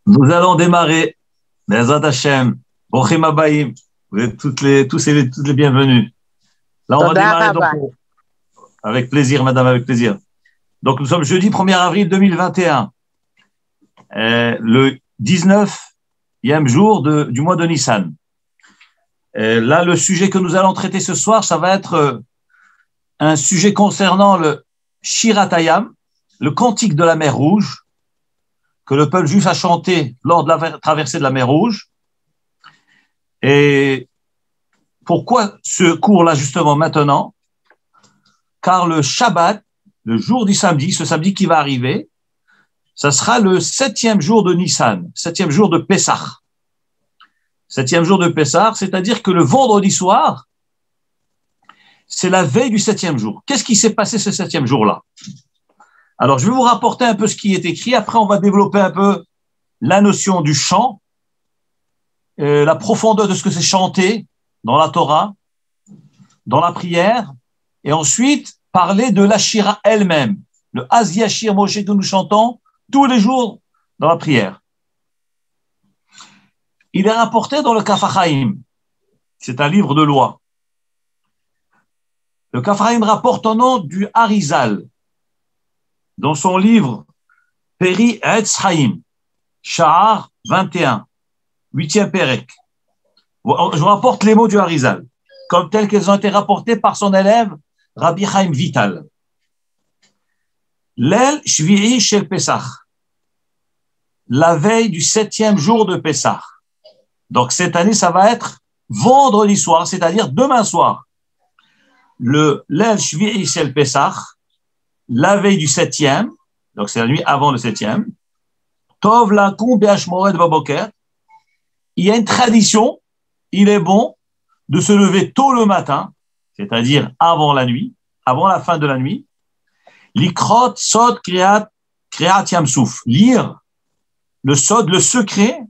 Nous allons démarrer. Bezrat Hashem, Brochim Habayim. Vous êtes toutes les bienvenues. Là, on va Toda démarrer donc Rabba. avec plaisir, madame, avec plaisir. Donc, nous sommes jeudi 1er avril 2021, le 19e jour du mois de Nissan. Là, le sujet que nous allons traiter ce soir, ça va être un sujet concernant le Shiratayam, le cantique de la mer Rouge, que le peuple juif a chanté lors de la traversée de la mer Rouge. Et pourquoi ce cours-là, justement, maintenant? Car le Shabbat, le jour du samedi, ce samedi qui va arriver, ça sera le 7e jour de Nissan, 7e jour de Pessah. 7e jour de Pessah, c'est-à-dire que le vendredi soir, c'est la veille du 7e jour. Qu'est-ce qui s'est passé ce 7e jour-là? Alors, je vais vous rapporter un peu ce qui est écrit. Après, on va développer un peu la notion du chant, la profondeur de ce que c'est chanté dans la Torah, dans la prière, et ensuite parler de la Shira elle-même, le Az Yashir Moshe que nous chantons tous les jours dans la prière. Il est rapporté dans le Kaf HaChaim, c'est un livre de loi. Le Kaf HaChaim rapporte au nom du Arizal, dans son livre Peri Etz Chaim, Sha'ar 21, 8e Perek. Je vous rapporte les mots du Arizal, comme tels qu'ils ont été rapportés par son élève Rabbi Chaim Vital. L'El Shvi'i Shel Pesach, la veille du 7e jour de Pessah. Donc cette année, ça va être vendredi soir, c'est-à-dire demain soir. Le L'El Shvi'i Shel Pesach, la veille du 7e, donc c'est la nuit avant le 7e. Tov lakum be'ashmoret baboker. Il y a une tradition, il est bon de se lever tôt le matin, c'est-à-dire avant la nuit, avant la fin de la nuit. Likrot sod kriat yamsouf, lire le sod, le secret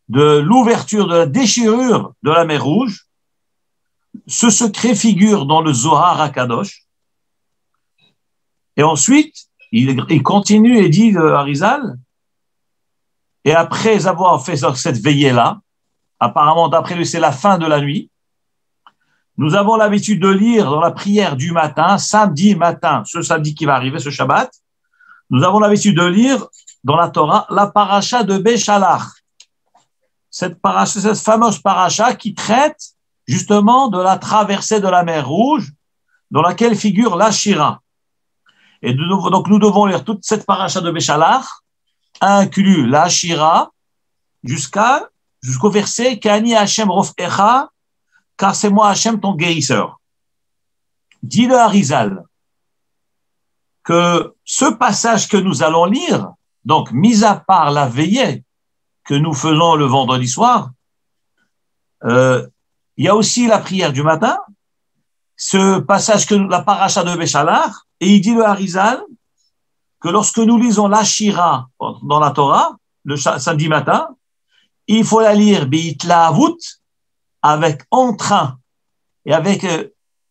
de l'ouverture, de la déchirure de la mer Rouge. Ce secret figure dans le Zohar HaKadosh. Et ensuite, il continue et dit, Arizal, et après avoir fait cette veillée-là, apparemment d'après lui c'est la fin de la nuit, nous avons l'habitude de lire dans la prière du matin, samedi matin, ce samedi qui va arriver, ce Shabbat, nous avons l'habitude de lire dans la Torah la paracha de Béchalach. Cette fameuse paracha qui traite justement de la traversée de la mer Rouge, dans laquelle figure la Shira. Et donc nous devons lire toute cette paracha de Béchalach, inclus la Shira, jusqu'au verset Kani Hashem Rofecha, car c'est moi Hashem ton guérisseur. Dit le Harizal que ce passage que nous allons lire, donc mis à part la veillée que nous faisons le vendredi soir, il y a aussi la prière du matin, ce passage que la paracha de Béchalach, et il dit le Harizal que lorsque nous lisons la Shira dans la Torah, le samedi matin, il faut la lire bi'itlaavut, avec entrain et avec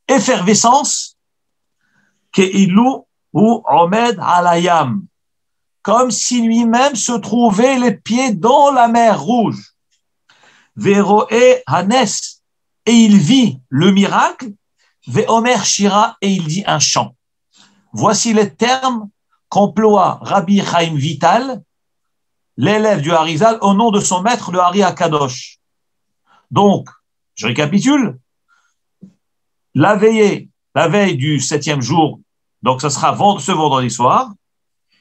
effervescence, ke'ilu ou omed alayam, comme si lui-même se trouvait les pieds dans la mer Rouge. Veroe hanes, et il vit le miracle, ve'omer shira, et il dit un chant. Voici les termes qu'emploie Rabbi Chaim Vital, l'élève du Harizal, au nom de son maître, le Hari HaKadosh. Donc, je récapitule, la veille du 7e jour, donc ce sera ce vendredi soir,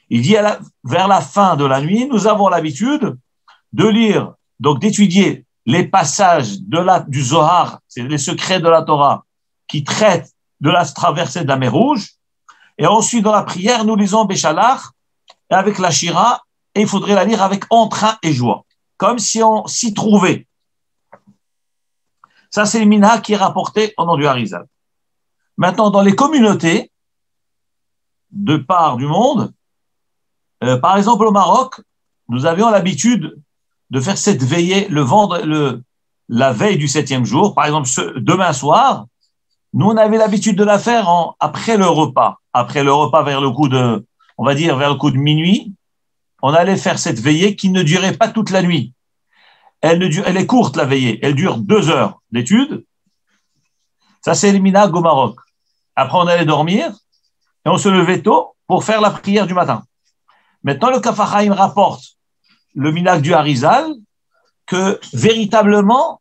il dit vers la fin de la nuit, nous avons l'habitude de lire, donc d'étudier les passages du Zohar, c'est les secrets de la Torah, qui traitent de la traversée de la mer Rouge, et ensuite dans la prière, nous lisons Béchalach avec la Shira, et il faudrait la lire avec entrain et joie, comme si on s'y trouvait. Ça, c'est le minhag qui est rapporté au nom du Harizal. Maintenant, dans les communautés de part du monde, par exemple au Maroc, nous avions l'habitude de faire cette veillée la veille du 7e jour. Par exemple, demain soir, nous, on avait l'habitude de la faire après le repas. Après le repas, vers le coup de minuit, on allait faire cette veillée qui ne durait pas toute la nuit. Elle est courte, la veillée. Elle dure 2 heures d'étude. Ça, c'est le minhag au Maroc. Après, on allait dormir et on se levait tôt pour faire la prière du matin. Maintenant, le Kaf HaChaim rapporte le minhag du Harizal que véritablement,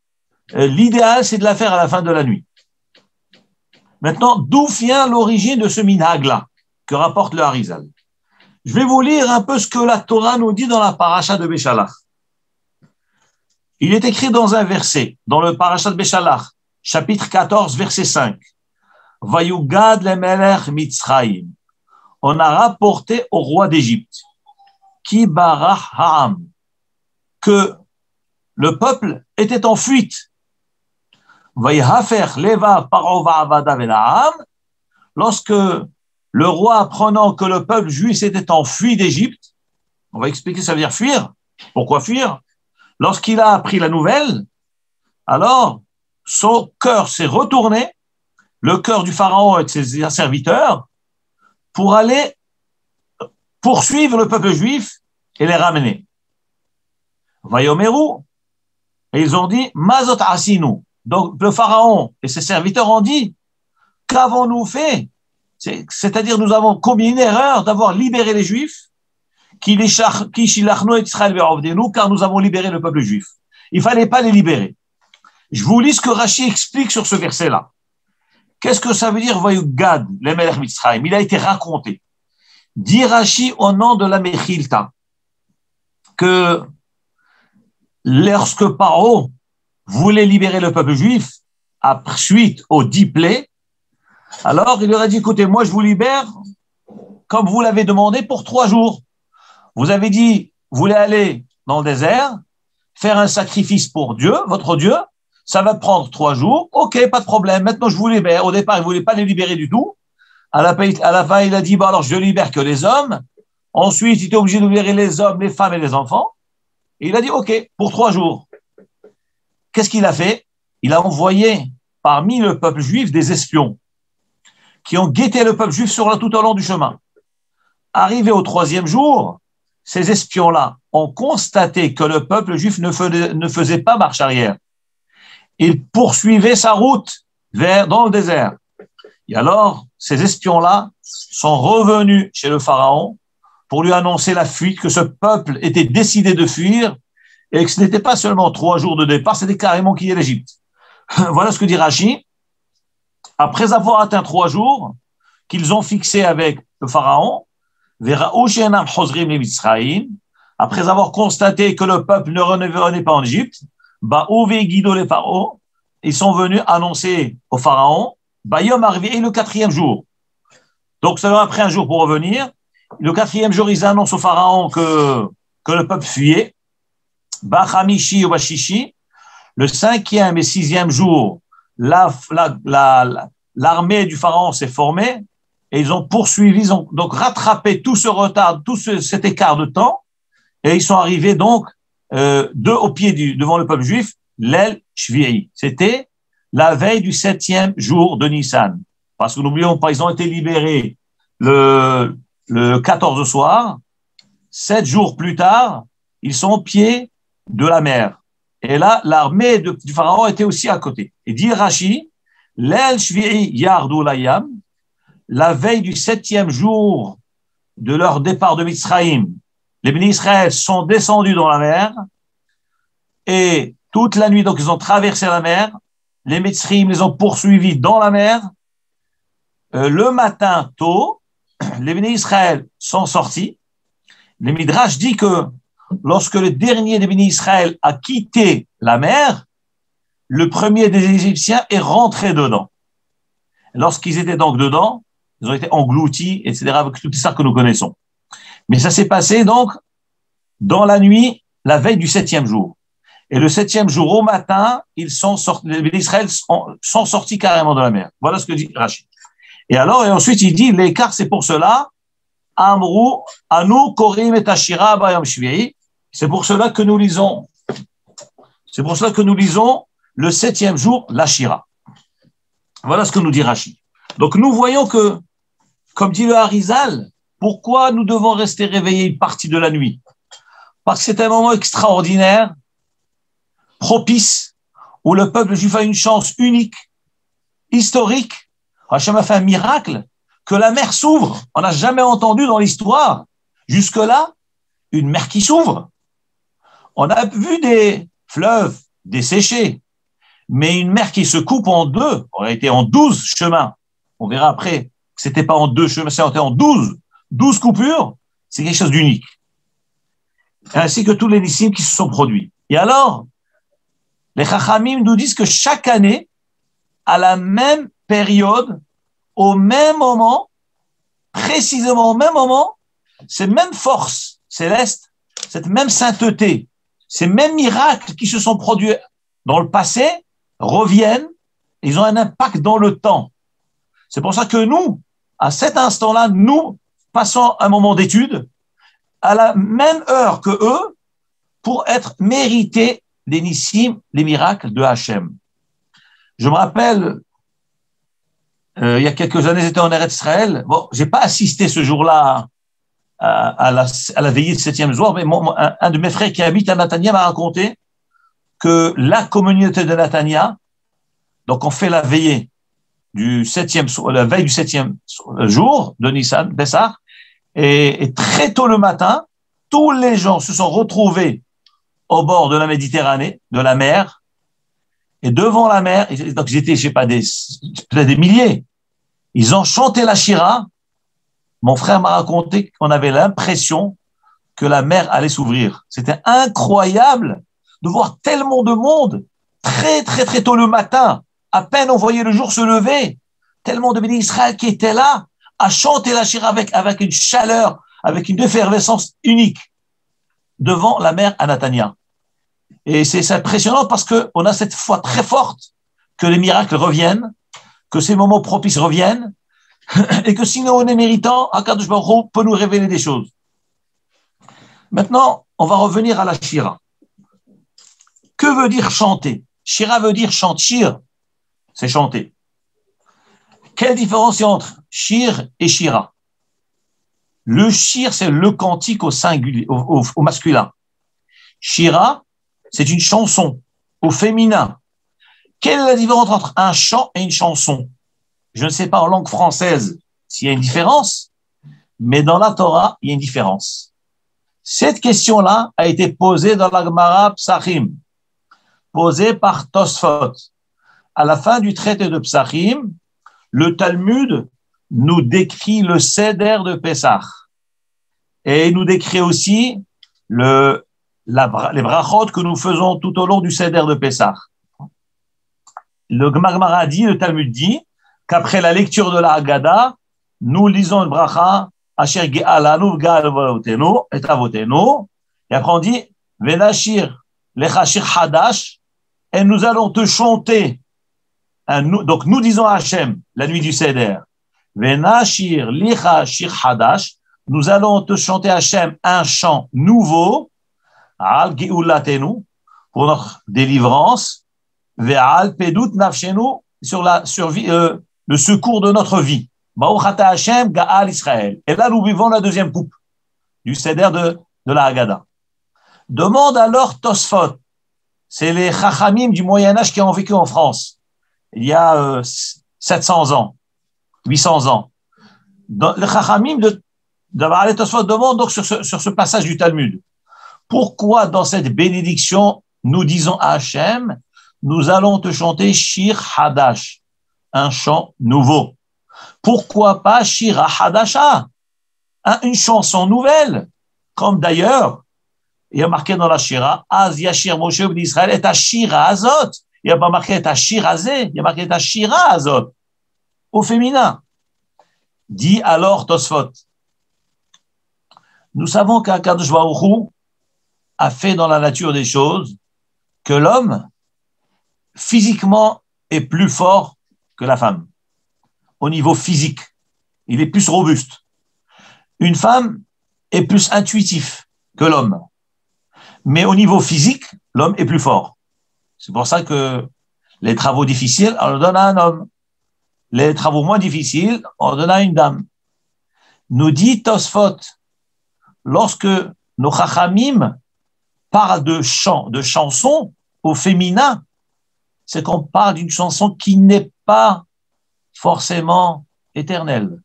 l'idéal, c'est de la faire à la fin de la nuit. Maintenant, d'où vient l'origine de ce minhag-là que rapporte le Harizal? Je vais vous lire un peu ce que la Torah nous dit dans la paracha de Béchalach. Il est écrit dans un verset, dans le paracha de Béchalach, chapitre 14, verset 5. Vayugad lemelech Mitzrayim. On a rapporté au roi d'Égypte, Ki barach ha'am, que le peuple était en fuite. Vayhafer leva paro va'avada vela'am. Lorsque le roi, apprenant que le peuple juif s'était enfui d'Égypte, on va expliquer ça veut dire fuir. Pourquoi fuir? Lorsqu'il a appris la nouvelle, alors son cœur s'est retourné, le cœur du pharaon et de ses serviteurs, pour aller poursuivre le peuple juif et les ramener. Vayomeru, et ils ont dit, Mazot asinu. Donc le pharaon et ses serviteurs ont dit, qu'avons-nous fait? C'est-à-dire, nous avons commis une erreur d'avoir libéré les Juifs, car nous avons libéré le peuple juif. Il ne fallait pas les libérer. Je vous lis ce que Rashi explique sur ce verset-là. Qu'est-ce que ça veut dire, Vayugad, le Melech Mitzrayim? Il a été raconté. Dit Rashi au nom de la Mechilta, que lorsque Paro voulait libérer le peuple juif, suite aux 10 plaies, alors il leur a dit, écoutez, moi je vous libère, comme vous l'avez demandé, pour 3 jours. Vous avez dit, vous voulez aller dans le désert, faire un sacrifice pour Dieu, votre Dieu, ça va prendre 3 jours, ok, pas de problème, maintenant je vous libère. Au départ, il ne voulait pas les libérer du tout. À la fin, il a dit, bon alors je libère que les hommes. Ensuite, il était obligé de libérer les hommes, les femmes et les enfants. Et il a dit, ok, pour 3 jours. Qu'est-ce qu'il a fait? Il a envoyé parmi le peuple juif des espions qui ont guetté le peuple juif tout au long du chemin. Arrivé au 3e jour, ces espions-là ont constaté que le peuple juif ne faisait pas marche arrière. Il poursuivait sa route dans le désert. Et alors, ces espions-là sont revenus chez le pharaon pour lui annoncer la fuite, que ce peuple était décidé de fuir et que ce n'était pas seulement 3 jours de départ, c'était carrément quitter l'Égypte. Voilà ce que dit Rashi. Après avoir atteint 3 jours qu'ils ont fixés avec le pharaon, après avoir constaté que le peuple ne revenait pas en Égypte, ils sont venus annoncer au pharaon, Bayom arrivé le 4e jour. Donc ça leur a pris un jour pour revenir. Le 4e jour, ils annoncent au pharaon que le peuple fuyait. Bachamishi ou Bashishi. Le 5e et 6e jour, l'armée du pharaon s'est formée et ils ont poursuivi, ils ont donc rattrapé tout ce retard, cet écart de temps, et ils sont arrivés donc au pied devant le peuple juif, l'El Shvi'i. C'était la veille du 7e jour de Nissan. Parce que n'oublions pas, ils ont été libérés le 14 au soir. 7 jours plus tard, ils sont au pied de la mer. Et là, l'armée du pharaon était aussi à côté. Et dit Rashi, l'El Shvi'i Yardu Layam, la veille du 7e jour de leur départ de Mitzrayim, les bénis Israël sont descendus dans la mer et toute la nuit, donc ils ont traversé la mer. Les Mitzrayim les ont poursuivis dans la mer. Le matin tôt, les bénis Israël sont sortis. Le Midrash dit que lorsque le dernier des bénis Israël a quitté la mer, le premier des Égyptiens est rentré dedans. Lorsqu'ils étaient donc dedans, ils ont été engloutis, etc., avec tout ça que nous connaissons. Mais ça s'est passé donc dans la nuit, la veille du 7e jour. Et le 7e jour au matin, les Israël sont sortis carrément de la mer. Voilà ce que dit Rachid. Et ensuite il dit, l'écart c'est pour cela, Amrou, Anu, Korim et Ashira, Bayam Shvi'i. C'est pour cela que nous lisons le 7e jour, l'Ashira. Voilà ce que nous dit Rachid. Donc nous voyons que, comme dit le Harizal, pourquoi nous devons rester réveillés une partie de la nuit? Parce que c'est un moment extraordinaire, propice, où le peuple juif a une chance unique, historique. Hachem a fait un miracle, que la mer s'ouvre. On n'a jamais entendu dans l'histoire, jusque-là, une mer qui s'ouvre. On a vu des fleuves desséchés, mais une mer qui se coupe en deux, aurait été en 12 chemins. On verra après que c'était pas en 2 chemins, c'était en 12 coupures. C'est quelque chose d'unique. Ainsi que tous les nissim qui se sont produits. Et alors, les Chachamim nous disent que chaque année, à la même période, au même moment, précisément au même moment, ces mêmes forces célestes, cette même sainteté, ces mêmes miracles qui se sont produits dans le passé reviennent, ils ont un impact dans le temps. C'est pour ça que nous, à cet instant-là, nous passons un moment d'étude à la même heure que eux pour être mérités des nissim, les miracles de Hachem. Je me rappelle, il y a quelques années, j'étais en Eretz Israël. Bon, j'ai pas assisté ce jour-là à la veillée de 7e jour, mais un de mes frères qui habite à Natania m'a raconté que la communauté de Natania, donc on fait la veillée la veille du 7e jour de Nissan, Pessah, et très tôt le matin, tous les gens se sont retrouvés au bord de la Méditerranée, de la mer, et devant la mer, donc ils étaient, je sais pas, peut-être des milliers, ils ont chanté la Shira. Mon frère m'a raconté qu'on avait l'impression que la mer allait s'ouvrir. C'était incroyable de voir tellement de monde très, très, très tôt le matin. À peine on voyait le jour se lever. Tellement de bénis Israël qui étaient là à chanter la Shira avec une chaleur, avec une effervescence unique devant la mer à Natania. Et c'est impressionnant parce qu'on a cette foi très forte que les miracles reviennent, que ces moments propices reviennent, et que sinon on est méritant, Akadosh Baruch Hu peut nous révéler des choses. Maintenant, on va revenir à la Shira. Que veut dire chanter? Shira veut dire chanter. Shir, c'est chanter. Quelle différence il y a entre shir et shira? Le shir, c'est le cantique au singulier, au masculin. Shira, c'est une chanson au féminin. Quelle est la différence entre un chant et une chanson? Je ne sais pas en langue française s'il y a une différence, mais dans la Torah, il y a une différence. Cette question-là a été posée dans la Gemara Psachim, posée par Tosfot. À la fin du traité de Psachim, le Talmud nous décrit le Seder de Pessah. Et il nous décrit aussi les brachot que nous faisons tout au long du Seder de Pessah. Le Gemara dit, le Talmud dit, qu'après la lecture de la Haggadah, nous lisons le bracha, Asher Ge'alanu Ga'alvotenu et Avotenu, et après on dit, Venashir Lechashir Hadash, et nous allons te chanter. Donc nous disons à Hachem, la nuit du Seder, Venashir Lechashir Hadash, nous allons te chanter Hachem un chant nouveau, Al Geulatenu, pour notre délivrance, Ve'al Pedut Nafshenu, sur la survie, le secours de notre vie. Ba'uchata Hashem Ga'al Israël. Et là, nous vivons la deuxième coupe du Seder de la Haggadah. Demande alors Tosfot. C'est les Chachamim du Moyen-Âge qui ont vécu en France. Il y a 700 ans, 800 ans. Les Chachamim de Baal Tosfot demandent donc sur ce passage du Talmud. Pourquoi dans cette bénédiction, nous disons à Hashem, nous allons te chanter Shir Hadash, un chant nouveau. Pourquoi pas Shira Hadasha, une chanson nouvelle, comme d'ailleurs, il y a marqué dans la Shira, Az Yashir Moshe d'Israël est à Shira Azot. Il n'y a pas marqué est à Shirazé, il y a marqué est à Shira Azot, au féminin. Dit alors Tosfot. Nous savons qu'Akadosh Baruch Hu a fait dans la nature des choses que l'homme, physiquement, est plus fort que la femme. Au niveau physique, il est plus robuste. Une femme est plus intuitif que l'homme. Mais au niveau physique, l'homme est plus fort. C'est pour ça que les travaux difficiles, on le donne à un homme. Les travaux moins difficiles, on le donne à une dame. Nous dit Tosfot, lorsque nos chachamim parle de chant, de chanson au féminin, c'est qu'on parle d'une chanson qui n'est pas forcément éternelle.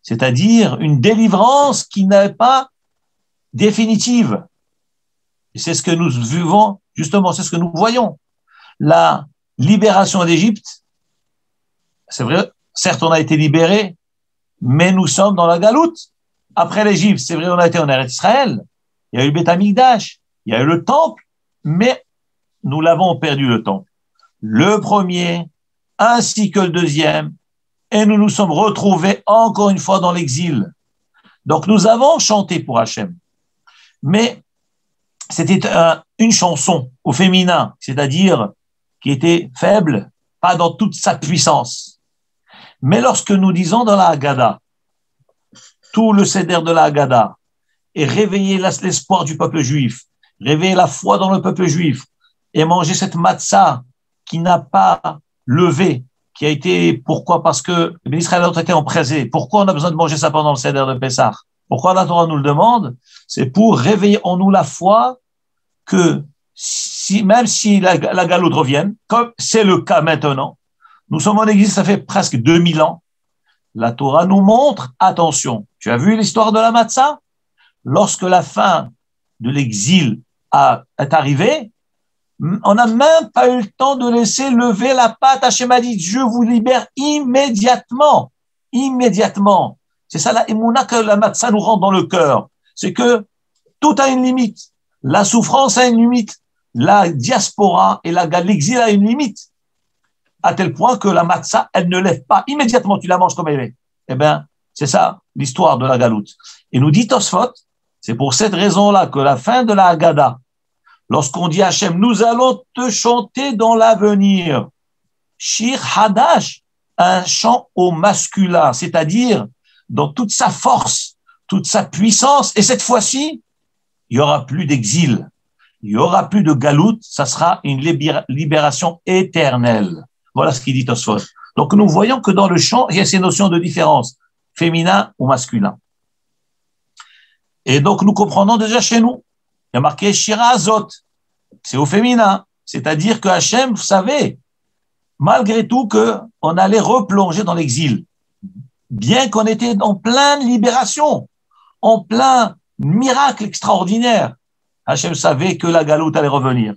C'est-à-dire une délivrance qui n'est pas définitive. Et c'est ce que nous vivons, justement, c'est ce que nous voyons. La libération d'Égypte, c'est vrai, certes, on a été libérés, mais nous sommes dans la galoute. Après l'Égypte, c'est vrai, on a été en Eretz Israël. Il y a eu le Beth Amikdash, il y a eu le temple, mais nous l'avons perdu, le temple. Le premier, ainsi que le deuxième, et nous nous sommes retrouvés encore une fois dans l'exil. Donc nous avons chanté pour Hachem, mais c'était une chanson au féminin, c'est-à-dire qui était faible, pas dans toute sa puissance. Mais lorsque nous disons dans la Haggadah, tout le seder de la Haggadah, et réveiller l'espoir du peuple juif, réveiller la foi dans le peuple juif, et manger cette matzah qui n'a pas levé, qui a été, pourquoi? Parce que les Israéliens ont été empressés. Pourquoi on a besoin de manger ça pendant le seder de Pessah? Pourquoi la Torah nous le demande? C'est pour réveiller en nous la foi que même si la galoute revienne, comme c'est le cas maintenant, nous sommes en exil, ça fait presque 2000 ans, la Torah nous montre, attention, tu as vu l'histoire de la matzah? Lorsque la fin de l'exil est arrivée, on n'a même pas eu le temps de laisser lever la patte. Hachem a dit, je vous libère immédiatement. Immédiatement. C'est ça la émouna que la matzah nous rend dans le cœur. C'est que tout a une limite. La souffrance a une limite. La diaspora et l'exil a une limite. À tel point que la matzah, elle ne lève pas. Immédiatement, tu la manges comme elle est. Eh bien, c'est ça l'histoire de la galoute. Et nous dit Tosfot, c'est pour cette raison-là que la fin de la Haggadah, lorsqu'on dit à Hachem, nous allons te chanter dans l'avenir. Shir Hadash, un chant au masculin, c'est-à-dire dans toute sa force, toute sa puissance. Et cette fois-ci, il n'y aura plus d'exil, il n'y aura plus de galoute, ça sera une libération éternelle. Voilà ce qu'il dit Tosfot. Donc nous voyons que dans le chant, il y a ces notions de différence, féminin ou masculin. Et donc nous comprenons déjà chez nous, il y a marqué Shira Azot, c'est au féminin, c'est-à-dire que Hachem, vous savez, malgré tout qu'on allait replonger dans l'exil, bien qu'on était en pleine libération, en plein miracle extraordinaire, Hachem savait que la galoute allait revenir.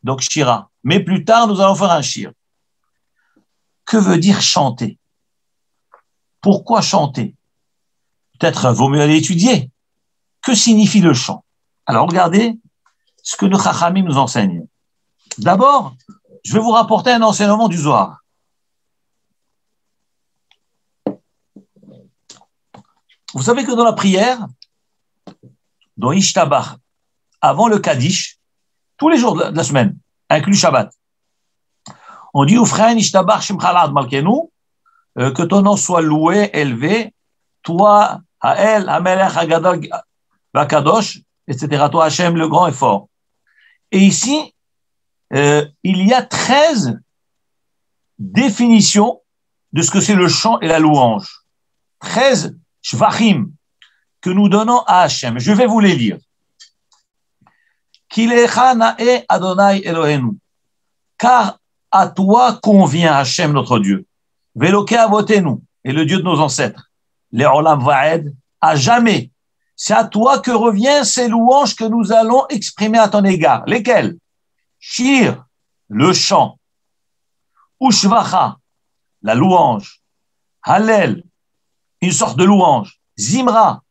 Donc Shira. Mais plus tard, nous allons faire un shir. Que veut dire chanter? Pourquoi chanter? Peut-être vaut mieux aller étudier. Que signifie le chant? Alors regardez ce que nos Chachamim nous enseignent. D'abord, je vais vous rapporter un enseignement du Zohar. Vous savez que dans la prière, dans Ishtabach, avant le Kaddish, tous les jours de la semaine, inclus Shabbat, on dit Ufrein Ishtabach Shimchalad Malkenu, que ton nom soit loué, élevé, toi, Hael, Hamelech, Hagadol, Vakadosh, etc. Toi, Hachem, le grand et fort. Et ici, il y a 13 définitions de ce que c'est le chant et la louange. 13 shvachim que nous donnons à Hachem. Je vais vous les lire. Kilecha na'e Adonai Elohenu. Car à toi convient Hachem notre Dieu. Veloke avotenu, et le Dieu de nos ancêtres. Le'olam va'ed, à jamais. C'est à toi que revient ces louanges que nous allons exprimer à ton égard. Lesquelles? Shir, le chant. Ushvacha, la louange. Hallel, une sorte de louange. Zimra,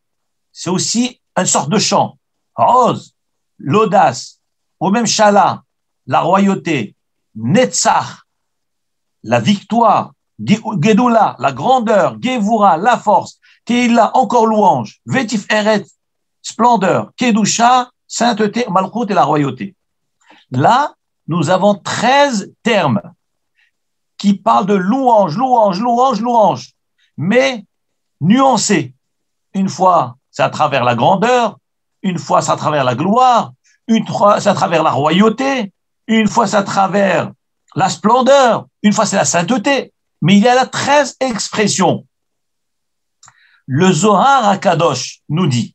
c'est aussi une sorte de chant. Oz, l'audace. Ou même Shala, la royauté. Netzach, la victoire. Gedula, la grandeur. Gevura, la force. Teila, encore louange. Vetif Eret, splendeur. Kedusha, sainteté, Malchut et la royauté. Là, nous avons 13 termes qui parlent de louange, louange, louange, louange, mais nuancés. Une fois, c'est à travers la grandeur, une fois, c'est à travers la gloire, une fois, c'est à travers la royauté, une fois, c'est à travers la splendeur, une fois, c'est la sainteté. Mais il y a là 13 expressions. Le Zohar HaKadosh nous dit,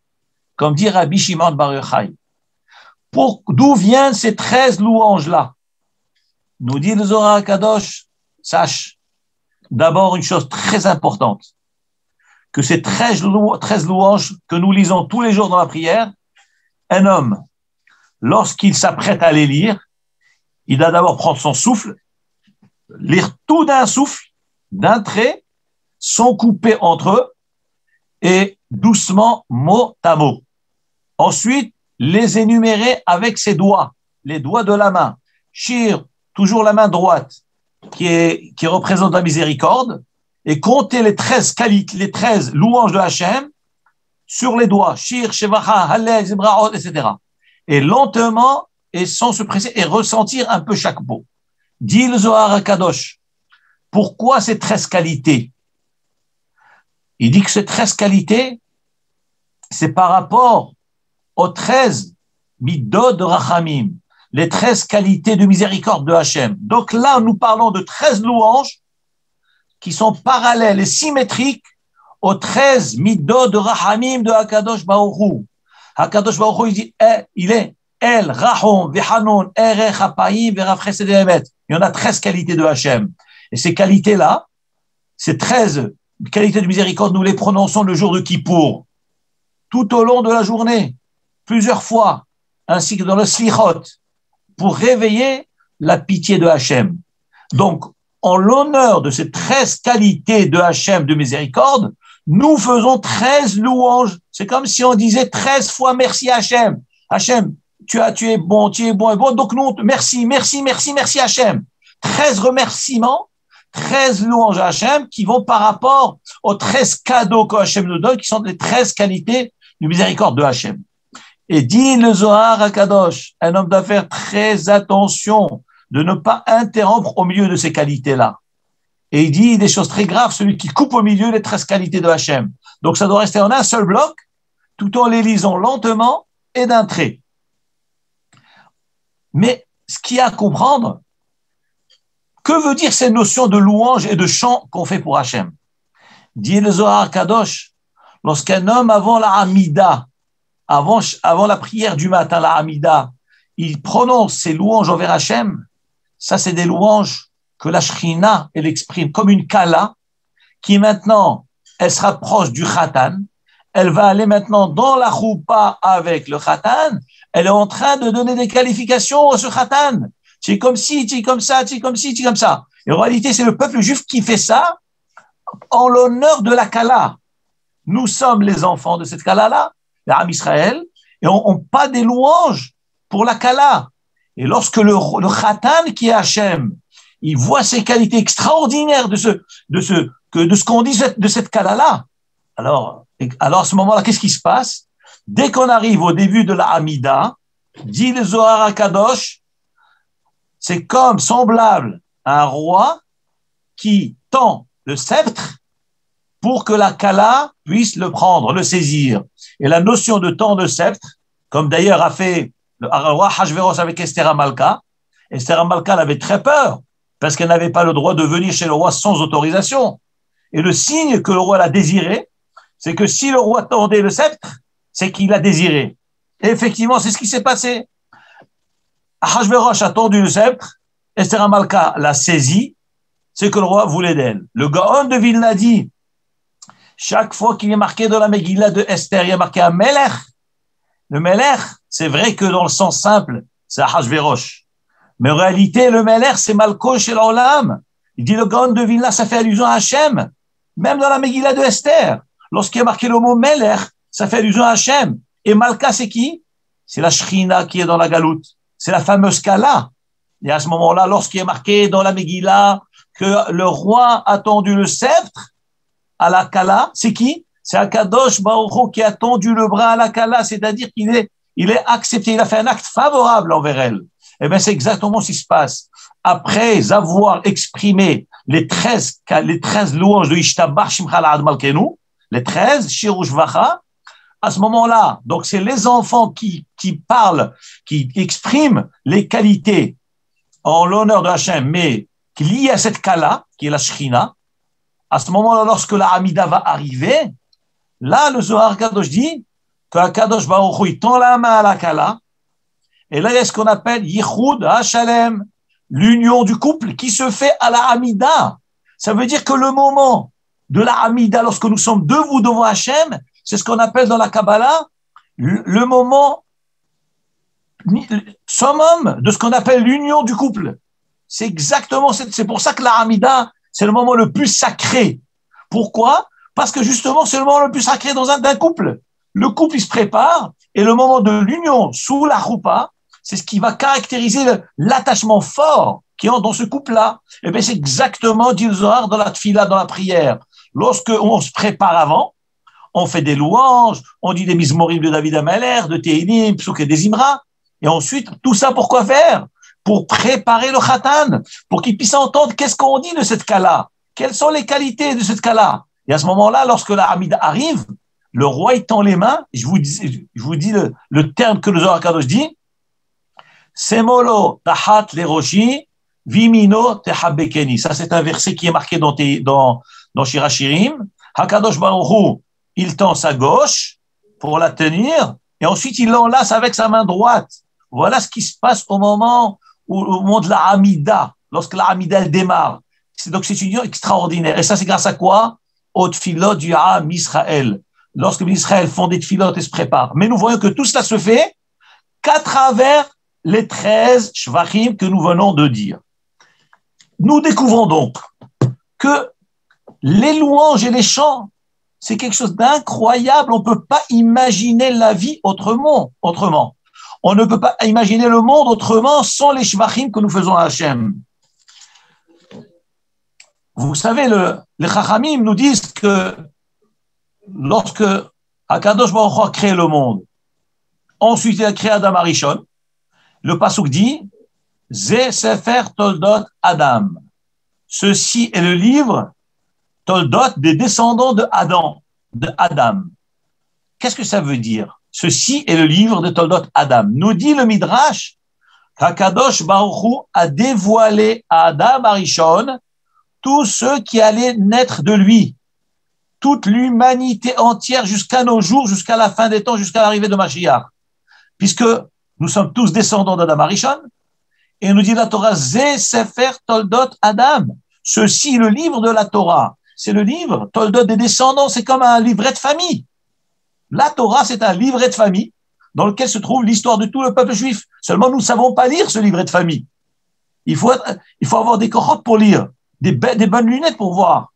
comme dit Rabbi Shimon Bar Yochai, D'où viennent ces 13 louanges-là? Nous dit le Zohar Kadosh, sache d'abord une chose très importante, que ces 13 louanges que nous lisons tous les jours dans la prière, un homme, lorsqu'il s'apprête à les lire, il doit d'abord prendre son souffle, lire tout d'un souffle, d'un trait, sont coupés entre eux, et doucement, mot à mot. Ensuite, les énumérer avec ses doigts, les doigts de la main. Shir, toujours la main droite, qui représente la miséricorde, et compter les 13 louanges de Hachem sur les doigts. Shir, Shevacha, Hallel, Zibraot, etc. Et lentement, et sans se presser, et ressentir un peu chaque mot. Dit le Zohar HaKadosh, pourquoi ces 13 qualités? Il dit que ces 13 qualités, c'est par rapport aux 13 midot de Rachamim, les 13 qualités de miséricorde de Hachem. Donc là, nous parlons de 13 louanges qui sont parallèles et symétriques aux 13 midot de Rachamim de Hakadosh Baruch Hu. Hakadosh Baruch Hu, il est El, Rahom, Vehanon, Erech, Hapayim, Verav Chesed Emet. Il y en a 13 qualités de Hachem. Et ces qualités-là, ces 13 qualités de miséricorde, nous les prononçons le jour de Kippour, tout au long de la journée, plusieurs fois, ainsi que dans le Slichot, pour réveiller la pitié de Hachem. Donc, en l'honneur de ces 13 qualités de Hachem de miséricorde, nous faisons 13 louanges. C'est comme si on disait 13 fois merci Hachem. Hachem, tu es bon et bon. Donc nous, merci Hachem. 13 remerciements, 13 louanges à Hachem qui vont par rapport aux 13 cadeaux que Hachem nous donne, qui sont les 13 qualités de miséricorde de Hachem. Et dit le Zohar HaKadosh, un homme doit faire très attention de ne pas interrompre au milieu de ces qualités-là. Et il dit des choses très graves, celui qui coupe au milieu les 13 qualités de Hachem. Donc ça doit rester en un seul bloc, tout en les lisant lentement et d'un trait. Mais ce qu'il y a à comprendre, que veut dire ces notions de louange et de chant qu'on fait pour Hachem? Dit le Zohar Kadosh, lorsqu'un homme avant la Hamida, avant la prière du matin, la Hamida, il prononce ses louanges envers Hachem, ça c'est des louanges que la Shrina, elle exprime comme une kala, qui maintenant, elle se rapproche du Khatan, elle va aller maintenant dans la choupa avec le Khatan, elle est en train de donner des qualifications à ce Khatan. Tu es comme ci, tu es comme ça, tu es comme ci, tu es comme ça. Et en réalité, c'est le peuple juif qui fait ça en l'honneur de la Kala. Nous sommes les enfants de cette Kala-là, l'Am Israël, et on pas des louanges pour la Kala. Et lorsque le Khatan qui est Hachem, il voit ces qualités extraordinaires de ce qu'on dit de cette Kala-là, alors à ce moment-là, qu'est-ce qui se passe? Dès qu'on arrive au début de la Hamida, dit le Zohar HaKadosh, c'est comme semblable à un roi qui tend le sceptre pour que la Kala puisse le prendre, le saisir. Et la notion de tendre le sceptre, comme d'ailleurs a fait le roi Hachvérosh avec Esther Hamalka, Esther Hamalka avait très peur parce qu'elle n'avait pas le droit de venir chez le roi sans autorisation. Et le signe que le roi l'a désiré, c'est que si le roi tendait le sceptre, c'est qu'il l'a désiré. Et effectivement, c'est ce qui s'est passé. Hachvérosh a tendu le sceptre, Esther Hamalka l'a saisi, c'est que le roi voulait d'elle. Le Gaon de Vilna dit, chaque fois qu'il est marqué dans la Megillah de Esther, il y a marqué un Melech. Le Melech, c'est vrai que dans le sens simple, c'est Hachvérosh. Mais en réalité, le Melech, c'est Malkosh el Olam. Il dit le Gaon de Vilna, ça fait allusion à Hachem. Même dans la Megillah de Esther, lorsqu'il y a marqué le mot Melech, ça fait allusion à Hachem. Et Malka, c'est qui? C'est la Shrina qui est dans la Galoute. C'est la fameuse Kala. Et à ce moment-là, lorsqu'il est marqué dans la Megillah que le roi a tendu le sceptre à la Kala, c'est qui? C'est Akadosh Baruch Hu qui a tendu le bras à la Kala, c'est-à-dire qu'il est accepté, il a fait un acte favorable envers elle. Eh bien, c'est exactement ce qui se passe. Après avoir exprimé les 13 louanges de Ishtabach Shimcha La'ad Malkenu, les 13, Shirush Vacha, à ce moment-là, donc c'est les enfants qui parlent, qui expriment les qualités en l'honneur de Hachem, mais qui liées à cette Kala, qui est la Shrina. À ce moment-là, lorsque la Hamida va arriver, là, le Zohar Kadosh dit que Kadosh Baruch Hu tend la main à la Kala, Et là, il y a ce qu'on appelle Yichud HaShalem, l'union du couple qui se fait à la Hamida. Ça veut dire que le moment de la Hamida, lorsque nous sommes debout devant Hachem, c'est ce qu'on appelle dans la Kabbalah le moment summum de ce qu'on appelle l'union du couple. C'est exactement, c'est pour ça que la Hamida, c'est le moment le plus sacré. Pourquoi? Parce que justement, c'est le moment le plus sacré d'un couple. Le couple, il se prépare, et le moment de l'union sous la choupa, c'est ce qui va caractériser l'attachement fort qui est dans ce couple-là. Et bien, c'est exactement, dit le Zohar, dans la tfila, dans la prière. Lorsque on se prépare avant, on fait des louanges, on dit des mizmorim de David Ameler, de Tehilim, Psouk et des Imra. Et ensuite, tout ça pour quoi faire? Pour préparer le khatan, pour qu'il puisse entendre qu'est-ce qu'on dit de cette cas-là. Quelles sont les qualités de cette cas-là? Et à ce moment-là, lorsque la Hamida arrive, le roi il tend les mains. Je vous dis le terme que le Zohar Kadosh dit. Semolo tahat leroshi, vimino tehabekeni. Ça, c'est un verset qui est marqué dans Shirachirim. Hakadosh Baruch Hu, il tend sa gauche pour la tenir, et ensuite il l'enlace avec sa main droite. Voilà ce qui se passe au moment de la Hamida, lorsque la Hamida elle démarre. Donc c'est une union extraordinaire. Et ça, c'est grâce à quoi? Au tfilot du Am Israël. Lorsque les Israël font des tfilot et se préparent. Mais nous voyons que tout cela se fait qu'à travers les 13 shvachim que nous venons de dire. Nous découvrons donc que les louanges et les chants, c'est quelque chose d'incroyable. On ne peut pas imaginer la vie autrement. On ne peut pas imaginer le monde autrement sans les shvachim que nous faisons à Hachem. Vous savez, les Chachamim nous disent que lorsque Akadosh Baruch Hu a créé le monde, ensuite il a créé Adam Arishon, le pasuk dit Ze Sefer Toldot Adam. Ceci est le livre Toldot des descendants de Adam. Qu'est-ce que ça veut dire? Ceci est le livre de Toldot Adam. Nous dit le Midrash qu'Akadosh Baruch Hu a dévoilé à Adam Arishon tous ceux qui allaient naître de lui, toute l'humanité entière jusqu'à nos jours, jusqu'à la fin des temps, jusqu'à l'arrivée de Mashiach. Puisque nous sommes tous descendants d'Adam Arishon, et nous dit la Torah, Ze Sefer Toldot Adam. Ceci, le livre de la Torah, c'est le livre Toldot des descendants, c'est comme un livret de famille. La Torah, c'est un livret de famille dans lequel se trouve l'histoire de tout le peuple juif. Seulement, nous ne savons pas lire ce livret de famille. Il faut avoir des cochotes pour lire, des bonnes lunettes pour voir.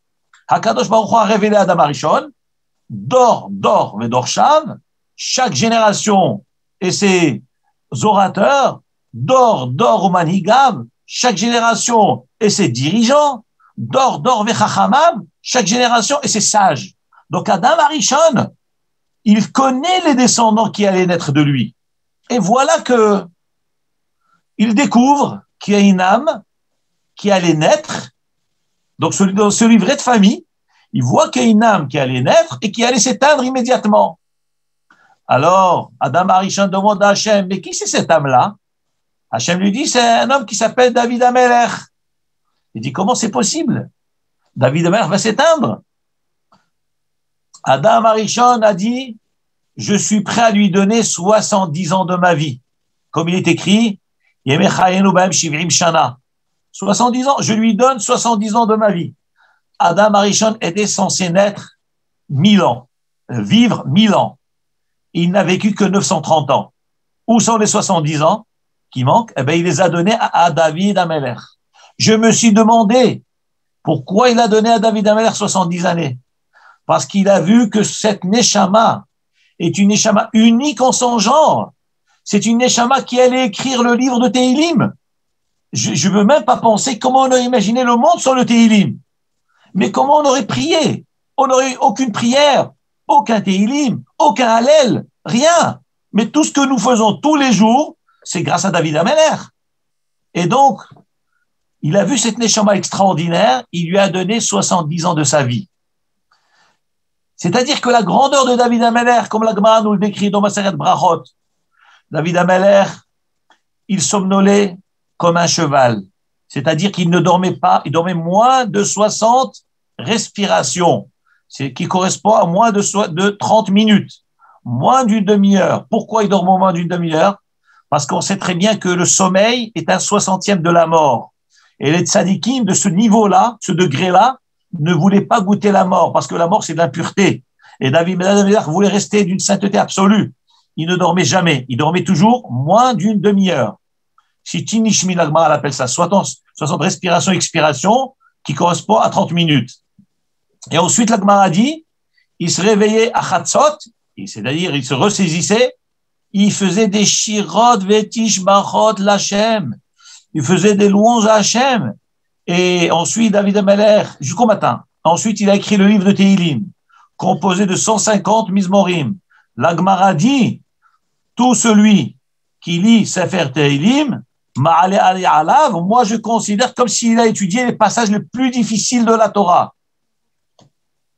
Hakadosh Baruch Hu a révélé à Adam Arishon, Dor, Vedorshav, chaque génération et ses orateurs, Dor, Umanigav, chaque génération et ses dirigeants, Dor, Vechachamav, chaque génération et ses sages. Donc Adam Arishon, il connaît les descendants qui allaient naître de lui. Et voilà que il découvre qu'il y a une âme qui allait naître. Donc, dans ce livret de famille, il voit qu'il y a une âme qui allait naître et qui allait s'éteindre immédiatement. Alors, Adam Arishon demande à Hachem, mais qui c'est cette âme-là? Hachem lui dit, c'est un homme qui s'appelle David Ameler. Il dit, comment c'est possible? David Ameler va s'éteindre. Adam Arishon a dit, je suis prêt à lui donner 70 ans de ma vie. Comme il est écrit, Yemechayenu b'hem shivrim shana. 70 ans, je lui donne 70 ans de ma vie. Adam Arishon était censé naître 1000 ans, vivre 1000 ans. Il n'a vécu que 930 ans. Où sont les 70 ans qui manquent? Eh bien, il les a donnés à David Ameler. Je me suis demandé pourquoi il a donné à David Ameler 70 années. Parce qu'il a vu que cette Neshama est une Neshama unique en son genre. C'est une Neshama qui allait écrire le livre de Tehilim. Je ne veux même pas penser comment on aurait imaginé le monde sans le Tehilim. Mais comment on aurait prié? On n'aurait eu aucune prière, aucun Tehilim, aucun Hallel, rien. Mais tout ce que nous faisons tous les jours, c'est grâce à David Ameler. Et donc, il a vu cette Neshama extraordinaire, il lui a donné 70 ans de sa vie. C'est-à-dire que la grandeur de David Ameler, comme la Gemara nous le décrit dans Maseret Brachot, David Ameler, il somnolait comme un cheval. C'est-à-dire qu'il ne dormait pas, il dormait moins de 60 respirations, qui correspond à moins de 30 minutes, moins d'une demi-heure. Pourquoi il dort moins d'une demi-heure? Parce qu'on sait très bien que le sommeil est un 60e de la mort. Et les tzadikim de ce niveau-là, ce degré-là, ne voulaient pas goûter la mort, parce que la mort, c'est de l'impureté. Et David Melech voulait rester d'une sainteté absolue. Il ne dormait jamais. Il dormait toujours moins d'une demi-heure. Shitinishmi, l'Agmara appelle ça 60 respiration, expiration, qui correspond à 30 minutes. Et ensuite, l'Agmara dit, il se réveillait à Chatzot, c'est-à-dire il se ressaisissait, il faisait des shirot vetish bachot l'Hachem. Il faisait des louanges à Hachem. Et ensuite, David Ameler, jusqu'au matin. Ensuite, il a écrit le livre de Tehilim, composé de 150 Mizmorim. L'Agmara dit, tout celui qui lit Sefer Tehilim, Ma'ale Ali Alav, moi je considère comme s'il a étudié les passages les plus difficiles de la Torah.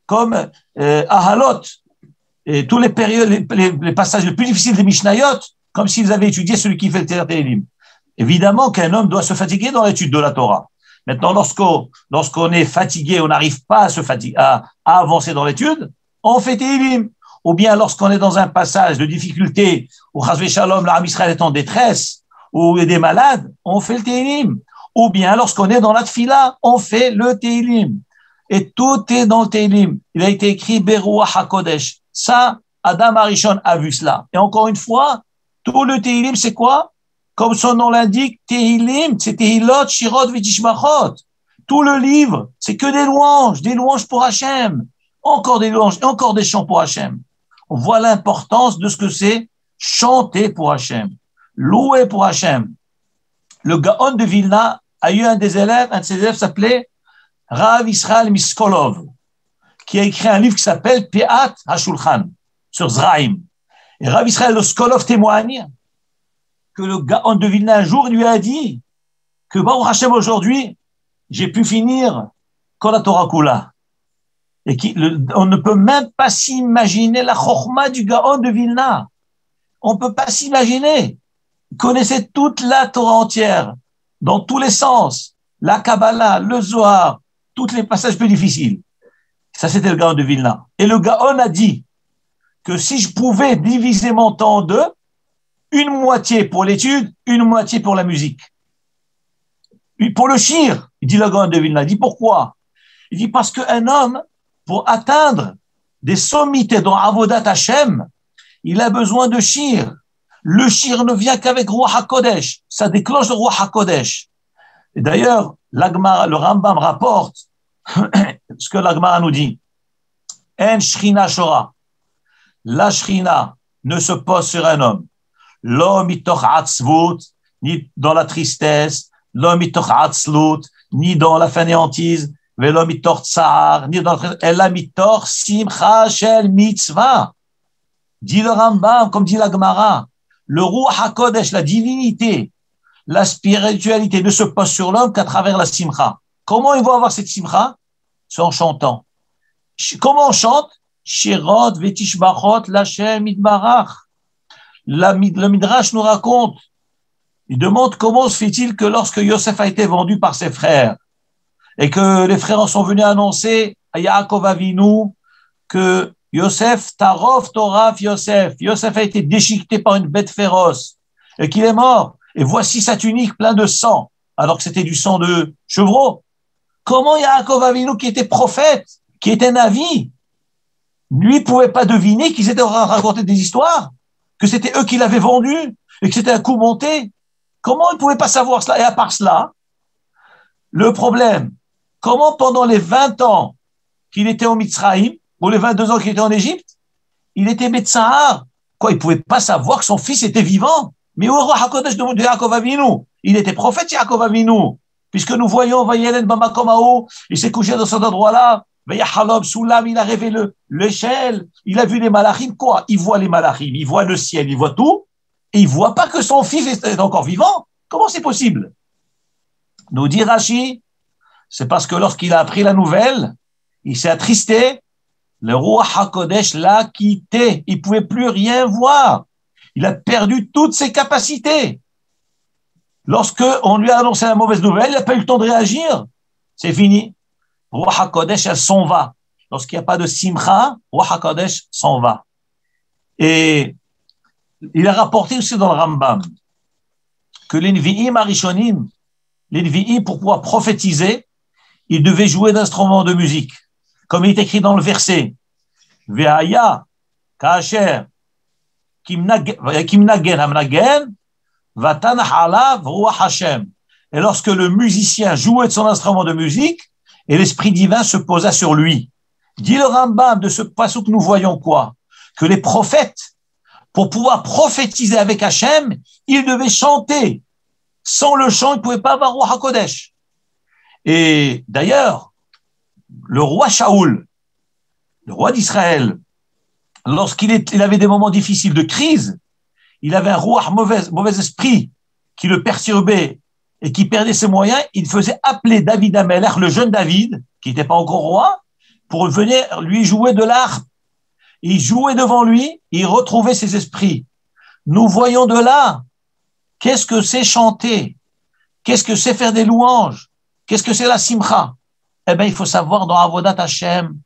Comme Ahalot, et tous les périodes, les passages les plus difficiles des Mishnayot, comme s'ils avaient étudié celui qui fait le Sefer Tehilim. Évidemment qu'un homme doit se fatiguer dans l'étude de la Torah. Maintenant, lorsqu'on est fatigué, on n'arrive pas à se fatiguer, à avancer dans l'étude, on fait Tehilim. Ou bien lorsqu'on est dans un passage de difficulté, où Chazvé Shalom, l'Arab Israël est en détresse, ou il y a des malades, on fait le Tehilim. Ou bien lorsqu'on est dans la Tfila, on fait le Tehilim. Et tout est dans le Tehilim. Il a été écrit Beruach HaKodesh. Ça, Adam Arishon a vu cela. Et encore une fois, tout le Tehilim, c'est quoi? Comme son nom l'indique, Tehilim, c'est Tehilot, Shirot, Vitishmachot. Tout le livre, c'est que des louanges pour Hachem. Encore des louanges, et encore des chants pour Hachem. On voit l'importance de ce que c'est chanter pour Hachem, louer pour Hachem. Le Gaon de Vilna a eu un de ses élèves s'appelait Rav Israël Miskolov, qui a écrit un livre qui s'appelle Pe'at HaShulchan, sur Zraïm. Et Rav Israël Miskolov témoigne que le Gaon de Vilna un jour lui a dit que Baruch Hashem aujourd'hui, j'ai pu finir Kol HaTorah Kula. Et on ne peut même pas s'imaginer la chokhma du Gaon de Vilna. On ne peut pas s'imaginer. Il connaissait toute la Torah entière, dans tous les sens, la Kabbalah, le Zohar, tous les passages plus difficiles. Ça, c'était le Gaon de Vilna. Et le Gaon a dit que si je pouvais diviser mon temps en deux, une moitié pour l'étude, une moitié pour la musique. Pour le shir, il dit le Gaon de Vilna. Il dit pourquoi? Il dit parce qu'un homme, pour atteindre des sommités dans Avodat Hashem, il a besoin de shir. Le shir ne vient qu'avec Ruach HaKodesh. Ça déclenche le Ruach HaKodesh. Et d'ailleurs, le Rambam rapporte ce que l'Agmara nous dit. En shrina shora. La shrina ne se pose sur un homme. Lo mitoch atzvut, ni dans la tristesse. Lo mitoch atzlut, ni dans la fainéantise. Velo mitor tsar, ni dans la mitor simcha shel mitzvah. Dit le Rambam, comme dit la Gemara, le Ruach HaKodesh, la divinité, la spiritualité ne se pose sur l'homme qu'à travers la simcha. Comment ils vont avoir cette simcha? C'est en chantant. Comment on chante? Shirot vetishbachot l'Hashem itbarach. Le Midrash nous raconte, il demande comment se fait-il que lorsque Yosef a été vendu par ses frères, et que les frères en sont venus annoncer à Yaakov Avinu que Yosef, Tarov, Toraf, Yosef a été déchiqueté par une bête féroce et qu'il est mort. Et voici sa tunique pleine de sang, alors que c'était du sang de chevreau. Comment Yaakov Avinu, qui était prophète, qui était Navi, lui pouvait pas deviner qu'ils étaient en train de raconter des histoires, que c'était eux qui l'avaient vendu et que c'était un coup monté? Comment il pouvait pas savoir cela? Et à part cela, le problème, comment pendant les 20 ans qu'il était au Mitzraïm, ou les 22 ans qu'il était en Égypte, il était Betzahar. Quoi, il pouvait pas savoir que son fils était vivant. Mais au Ruach HaKodesh de Yaakov Avinu, il était prophète Yaakov Avinu, puisque nous voyons, Vayelen Bamakomao, il s'est couché dans cet endroit-là, Vayahalob Soulam, il a rêvé l'échelle, il a vu les malachim, quoi? Il voit les malachim, il voit le ciel, il voit tout, et il voit pas que son fils est encore vivant. Comment c'est possible? Nous dit Rashi, c'est parce que lorsqu'il a appris la nouvelle, il s'est attristé, le Ruach HaKodesh l'a quitté, il pouvait plus rien voir. Il a perdu toutes ses capacités. Lorsque on lui a annoncé la mauvaise nouvelle, il n'a pas eu le temps de réagir. C'est fini. Ruach HaKodesh, elle s'en va. Lorsqu'il n'y a pas de simcha, Ruach HaKodesh s'en va. Et il a rapporté aussi dans le Rambam que les Nevi'im Arishonim, les Nevi'im, pour pouvoir prophétiser, ils devaient jouer d'instruments de musique. Comme il est écrit dans le verset, Ve'aya, Ka'asher, Kimnagen Hamnagen, Vatanach alav Ruach Hashem. Et lorsque le musicien jouait de son instrument de musique, et l'Esprit divin se posa sur lui. Dit le Rambam de ce passage que nous voyons quoi? Que les prophètes, pour pouvoir prophétiser avec Hachem, ils devaient chanter. Sans le chant, ils ne pouvaient pas avoir Ruach HaKodesh. Et d'ailleurs, le roi Shaoul, le roi d'Israël, lorsqu'il avait des moments difficiles de crise, il avait un Ruach mauvais esprit qui le perturbait et qui perdait ses moyens, il faisait appeler David Amelech, le jeune David, qui n'était pas encore roi, pour venir lui jouer de l'harpe. Il jouait devant lui, il retrouvait ses esprits. Nous voyons de là, qu'est-ce que c'est chanter? Qu'est-ce que c'est faire des louanges? Qu'est-ce que c'est la simcha? Eh bien, il faut savoir, dans Avodat Hashem,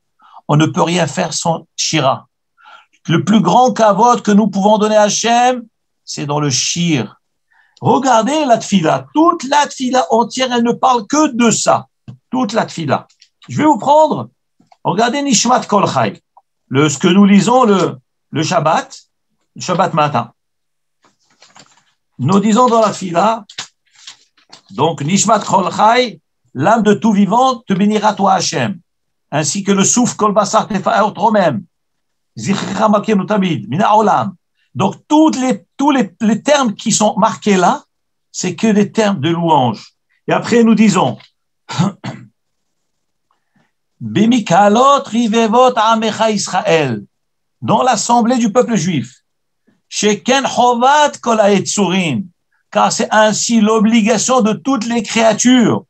on ne peut rien faire sans shira. Le plus grand kavod que nous pouvons donner à Hashem, c'est dans le shir. Regardez la tfila. Toute la tfila entière, elle ne parle que de ça. Toute la tfila. Je vais vous prendre, regardez Nishmat Kol Chai. Ce que nous lisons le Shabbat matin. Nous disons dans la tfila, donc Nishmat Kol Chai, l'âme de tout vivant te bénira toi Hashem, ainsi que le souffle Kol Basar Tefa'er toi-même. Zichricha Makenu Tamid, Mina Olam. Donc, tous les termes qui sont marqués là, c'est que des termes de louange. Et après, nous disons, Bemikalot Rivevot Amecha Israël, dans l'assemblée du peuple juif, Sheken Chovat Kol Haetzurim, car c'est ainsi l'obligation de toutes les créatures.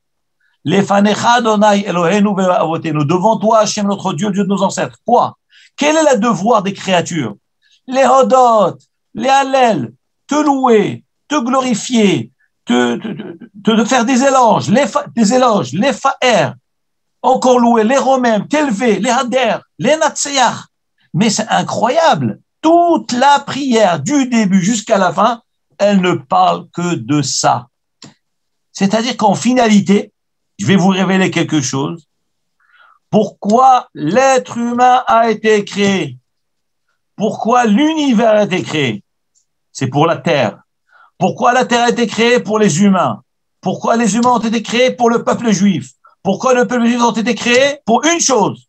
Lefanecha Adonai Eloheinu ve'avotenu, devant toi, Hachem, notre Dieu, Dieu de nos ancêtres. Quoi? Quel est le devoir des créatures? Les hodot, les hallel, te louer, te glorifier, te faire des éloges, les fa'er, encore louer, les romains, t'élever, les hader, les natseach. Mais c'est incroyable. Toute la prière, du début jusqu'à la fin, elle ne parle que de ça. C'est-à-dire qu'en finalité, je vais vous révéler quelque chose. Pourquoi l'être humain a été créé? Pourquoi l'univers a été créé? C'est pour la Terre. Pourquoi la Terre a été créée? Pour les humains. Pourquoi les humains ont été créés? Pour le peuple juif. Pourquoi le peuple juif a été créé? Pour une chose.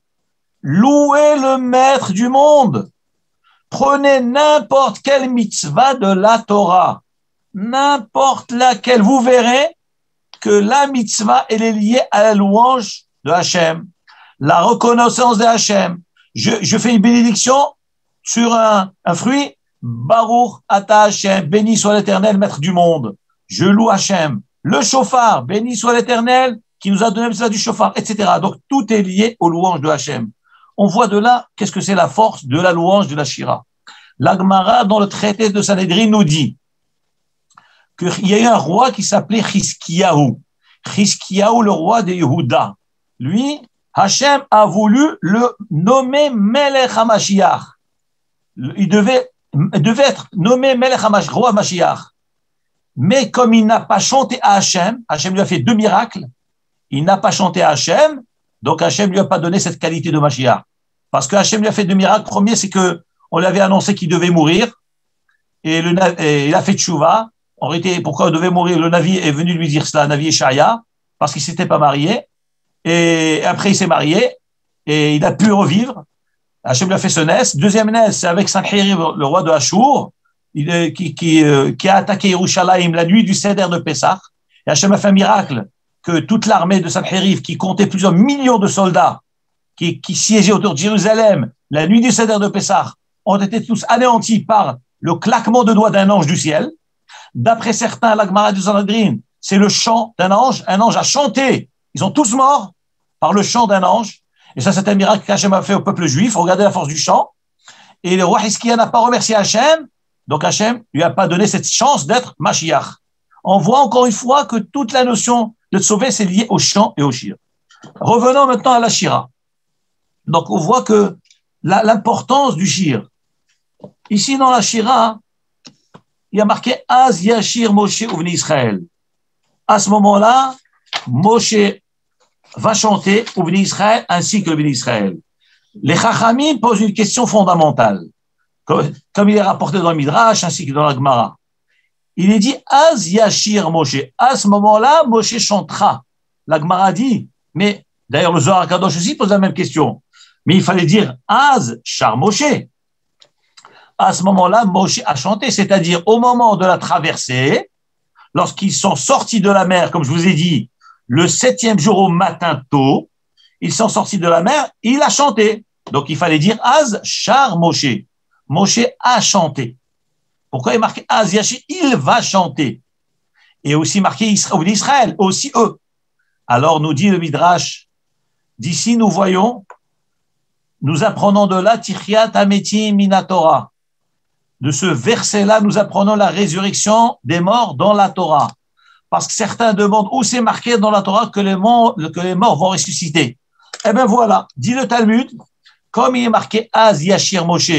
Louer le maître du monde. Prenez n'importe quelle mitzvah de la Torah. N'importe laquelle. Vous verrez que la mitzvah, elle est liée à la louange de Hachem. La reconnaissance de Hachem. Je fais une bénédiction sur un fruit, Baruch Ata Hachem, béni soit l'Éternel, maître du monde. Je loue Hachem. Le shofar, béni soit l'Éternel, qui nous a donné ça du shofar, etc. Donc, tout est lié aux louanges de Hachem. On voit de là, qu'est-ce que c'est la force de la louange de la Shira. La Gemara, dans le traité de Sanhedrin, nous dit qu'il y a eu un roi qui s'appelait Chizkiyahu. Chizkiyahu, le roi de Yehuda. Lui, Hachem a voulu le nommer Melech HaMashiach. Il devait être nommé Melech HaMashiach, roi Mashiach. Mais comme il n'a pas chanté à Hachem, Hachem lui a fait 2 miracles, il n'a pas chanté à Hachem, donc Hachem lui a pas donné cette qualité de Mashiach. Parce que Hachem lui a fait 2 miracles. Premier, c'est que on lui avait annoncé qu'il devait mourir, et il a fait tchouva. En réalité, pourquoi il devait mourir? Le Navi est venu lui dire cela, Navi Yeshaya, parce qu'il s'était pas marié, et après il s'est marié, et il a pu revivre. Hachem lui a fait ce nes. Deuxième nes, c'est avec Sanherib, le roi de Hachour, qui a attaqué Yerushalayim la nuit du Seder de Pessah. Et Hachem a fait un miracle que toute l'armée de Sanherib, qui comptait plusieurs millions de soldats, qui siégeaient autour de Jérusalem la nuit du Seder de Pessah, ont été tous anéantis par le claquement de doigts d'un ange du ciel. D'après certains, la Gemara du Sanhedrin, c'est le chant d'un ange. Un ange a chanté. Ils sont tous morts par le chant d'un ange. Et ça, c'est un miracle qu'Hachem a fait au peuple juif. Regardez la force du chant. Et le roi Hizkiya n'a pas remercié Hachem. Donc Hachem lui a pas donné cette chance d'être Mashiach. On voit encore une fois que toute la notion de sauver, c'est lié au chant et au shir. Revenons maintenant à la shira. Donc on voit que l'importance du shir. Ici dans la shira, il y a marqué Az Yashir Moshe Uvni Israël. À ce moment-là, Moshe va chanter Uvni Israël ainsi que le Bni Israël. Les Chachamim posent une question fondamentale, comme il est rapporté dans le Midrash ainsi que dans la Gemara. Il est dit Az Yashir Moshe. À ce moment-là, Moshe chantera. La Gemara dit, mais d'ailleurs le Zohar Kadosh aussi pose la même question. Mais il fallait dire Az Shar Moshe. À ce moment-là, Moshe a chanté, c'est-à-dire au moment de la traversée, lorsqu'ils sont sortis de la mer, comme je vous ai dit, le 7e jour au matin tôt, ils sont sortis de la mer, il a chanté. Donc il fallait dire Az Shar Moshe. Moshe a chanté. Pourquoi il est marqué Az Yashir? Il va chanter. Et aussi marqué Israël, aussi eux. Alors nous dit le Midrash, d'ici nous voyons, nous apprenons de là Tichyat Hametim Minatora. De ce verset-là, nous apprenons la résurrection des morts dans la Torah. Parce que certains demandent où c'est marqué dans la Torah que les morts vont ressusciter. Eh bien voilà, dit le Talmud, comme il est marqué Az Yashir Moshe,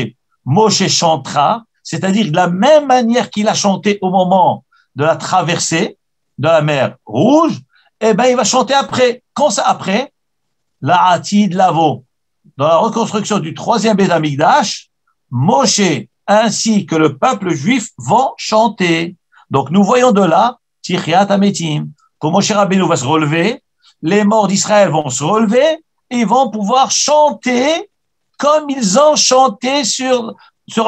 Moshe chantera, c'est-à-dire de la même manière qu'il a chanté au moment de la traversée de la mer Rouge, eh bien il va chanter après. Quand ça après? La Atid Lavo. Dans la reconstruction du 3e Beth Amikdash, Moshe ainsi que le peuple juif vont chanter. Donc nous voyons de là, Tichyat Hametim, que Moshe Rabbeinu va se relever, les morts d'Israël vont se relever et ils vont pouvoir chanter comme ils ont chanté sur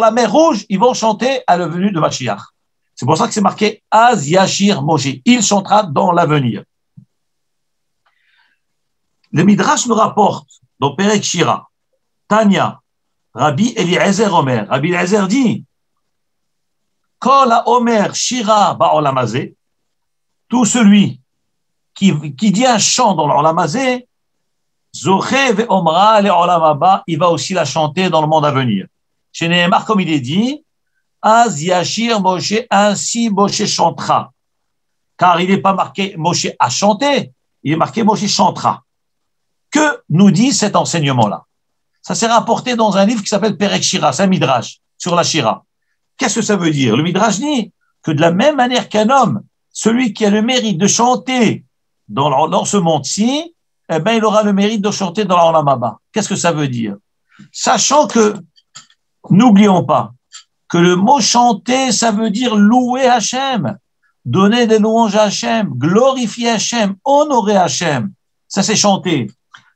la mer Rouge, ils vont chanter à la venue de Mashiach. C'est pour ça que c'est marqué Az Yashir Moshe. Il chantera dans l'avenir. Le Midrash nous rapporte dans Perek Shira, Tanya, Rabbi Eliezer Omer. Rabbi Eliezer dit Kol Omer Shira Ba'olam Hazeh, tout celui qui dit un chant dans l'Olam Hazeh, Zoché ve'omra le'olam haba, il va aussi la chanter dans le monde à venir. Chez Nehemar, comme il est dit, Az Yashir Moshe, ainsi Moshe chantera. Car il n'est pas marqué Moshe a chanté, il est marqué Moshe chantera. Que nous dit cet enseignement-là? Ça s'est rapporté dans un livre qui s'appelle Perek Shira, c'est un Midrash sur la Shira. Qu'est-ce que ça veut dire? Le Midrash dit que de la même manière qu'un homme, celui qui a le mérite de chanter dans ce monde-ci, eh ben, il aura le mérite de chanter dans l'Olam haba. Qu'est-ce que ça veut dire? Sachant que, n'oublions pas, que le mot chanter, ça veut dire louer Hachem, donner des louanges à Hachem, glorifier Hachem, honorer Hachem. Ça, c'est chanter.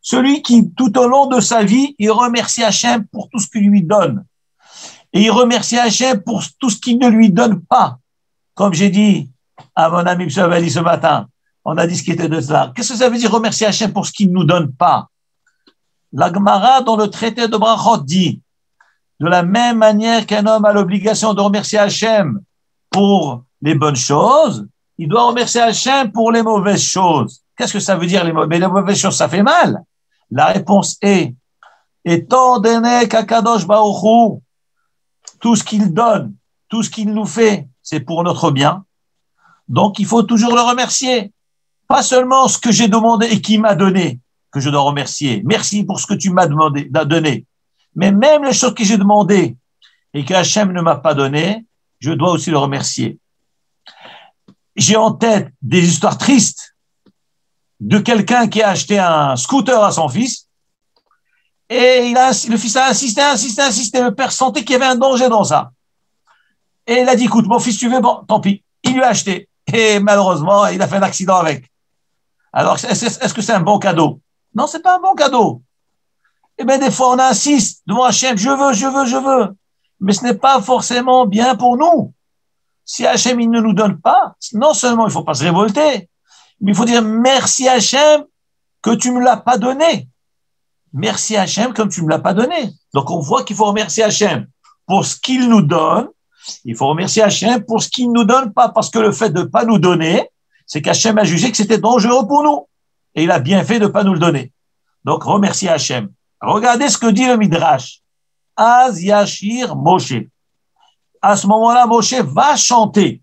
Celui qui, tout au long de sa vie, il remercie Hachem pour tout ce qu'il lui donne. Et il remercie Hachem pour tout ce qu'il ne lui donne pas. Comme j'ai dit à mon ami M. Avali ce matin, on a discuté de cela. Qu'est-ce que ça veut dire remercier Hachem pour ce qu'il ne nous donne pas? La Gemara, dans le traité de Brachot, dit de la même manière qu'un homme a l'obligation de remercier Hachem pour les bonnes choses, il doit remercier Hachem pour les mauvaises choses. Qu'est-ce que ça veut dire mais les mauvaises choses, ça fait mal. La réponse est, étant donné qu'Akadosh Baruch Hu, tout ce qu'il donne, tout ce qu'il nous fait, c'est pour notre bien. Donc, il faut toujours le remercier. Pas seulement ce que j'ai demandé et qui m'a donné, que je dois remercier. Merci pour ce que tu m'as donné. Mais même les choses que j'ai demandées et que Hachem ne m'a pas donné, je dois aussi le remercier. J'ai en tête des histoires tristes de quelqu'un qui a acheté un scooter à son fils et le fils a insisté. Le père sentait qu'il y avait un danger dans ça. Et il a dit, écoute, mon fils, tu veux, bon, tant pis. Il lui a acheté. Et malheureusement, il a fait un accident avec. Alors, est-ce que c'est un bon cadeau? Non, c'est pas un bon cadeau. Eh bien, des fois, on insiste devant Hachem, je veux. Mais ce n'est pas forcément bien pour nous. Si Hachem, il ne nous donne pas, non seulement il ne faut pas se révolter, mais il faut dire merci Hachem que tu ne me l'as pas donné. Merci Hachem comme tu ne me l'as pas donné. Donc, on voit qu'il faut remercier Hachem pour ce qu'il nous donne. Il faut remercier Hachem pour ce qu'il ne nous donne pas, parce que le fait de ne pas nous donner, c'est qu'Hachem a jugé que c'était dangereux pour nous. Et il a bien fait de ne pas nous le donner. Donc, remercier Hachem. Regardez ce que dit le Midrash. Az Yashir Moshe. À ce moment-là, Moshe va chanter.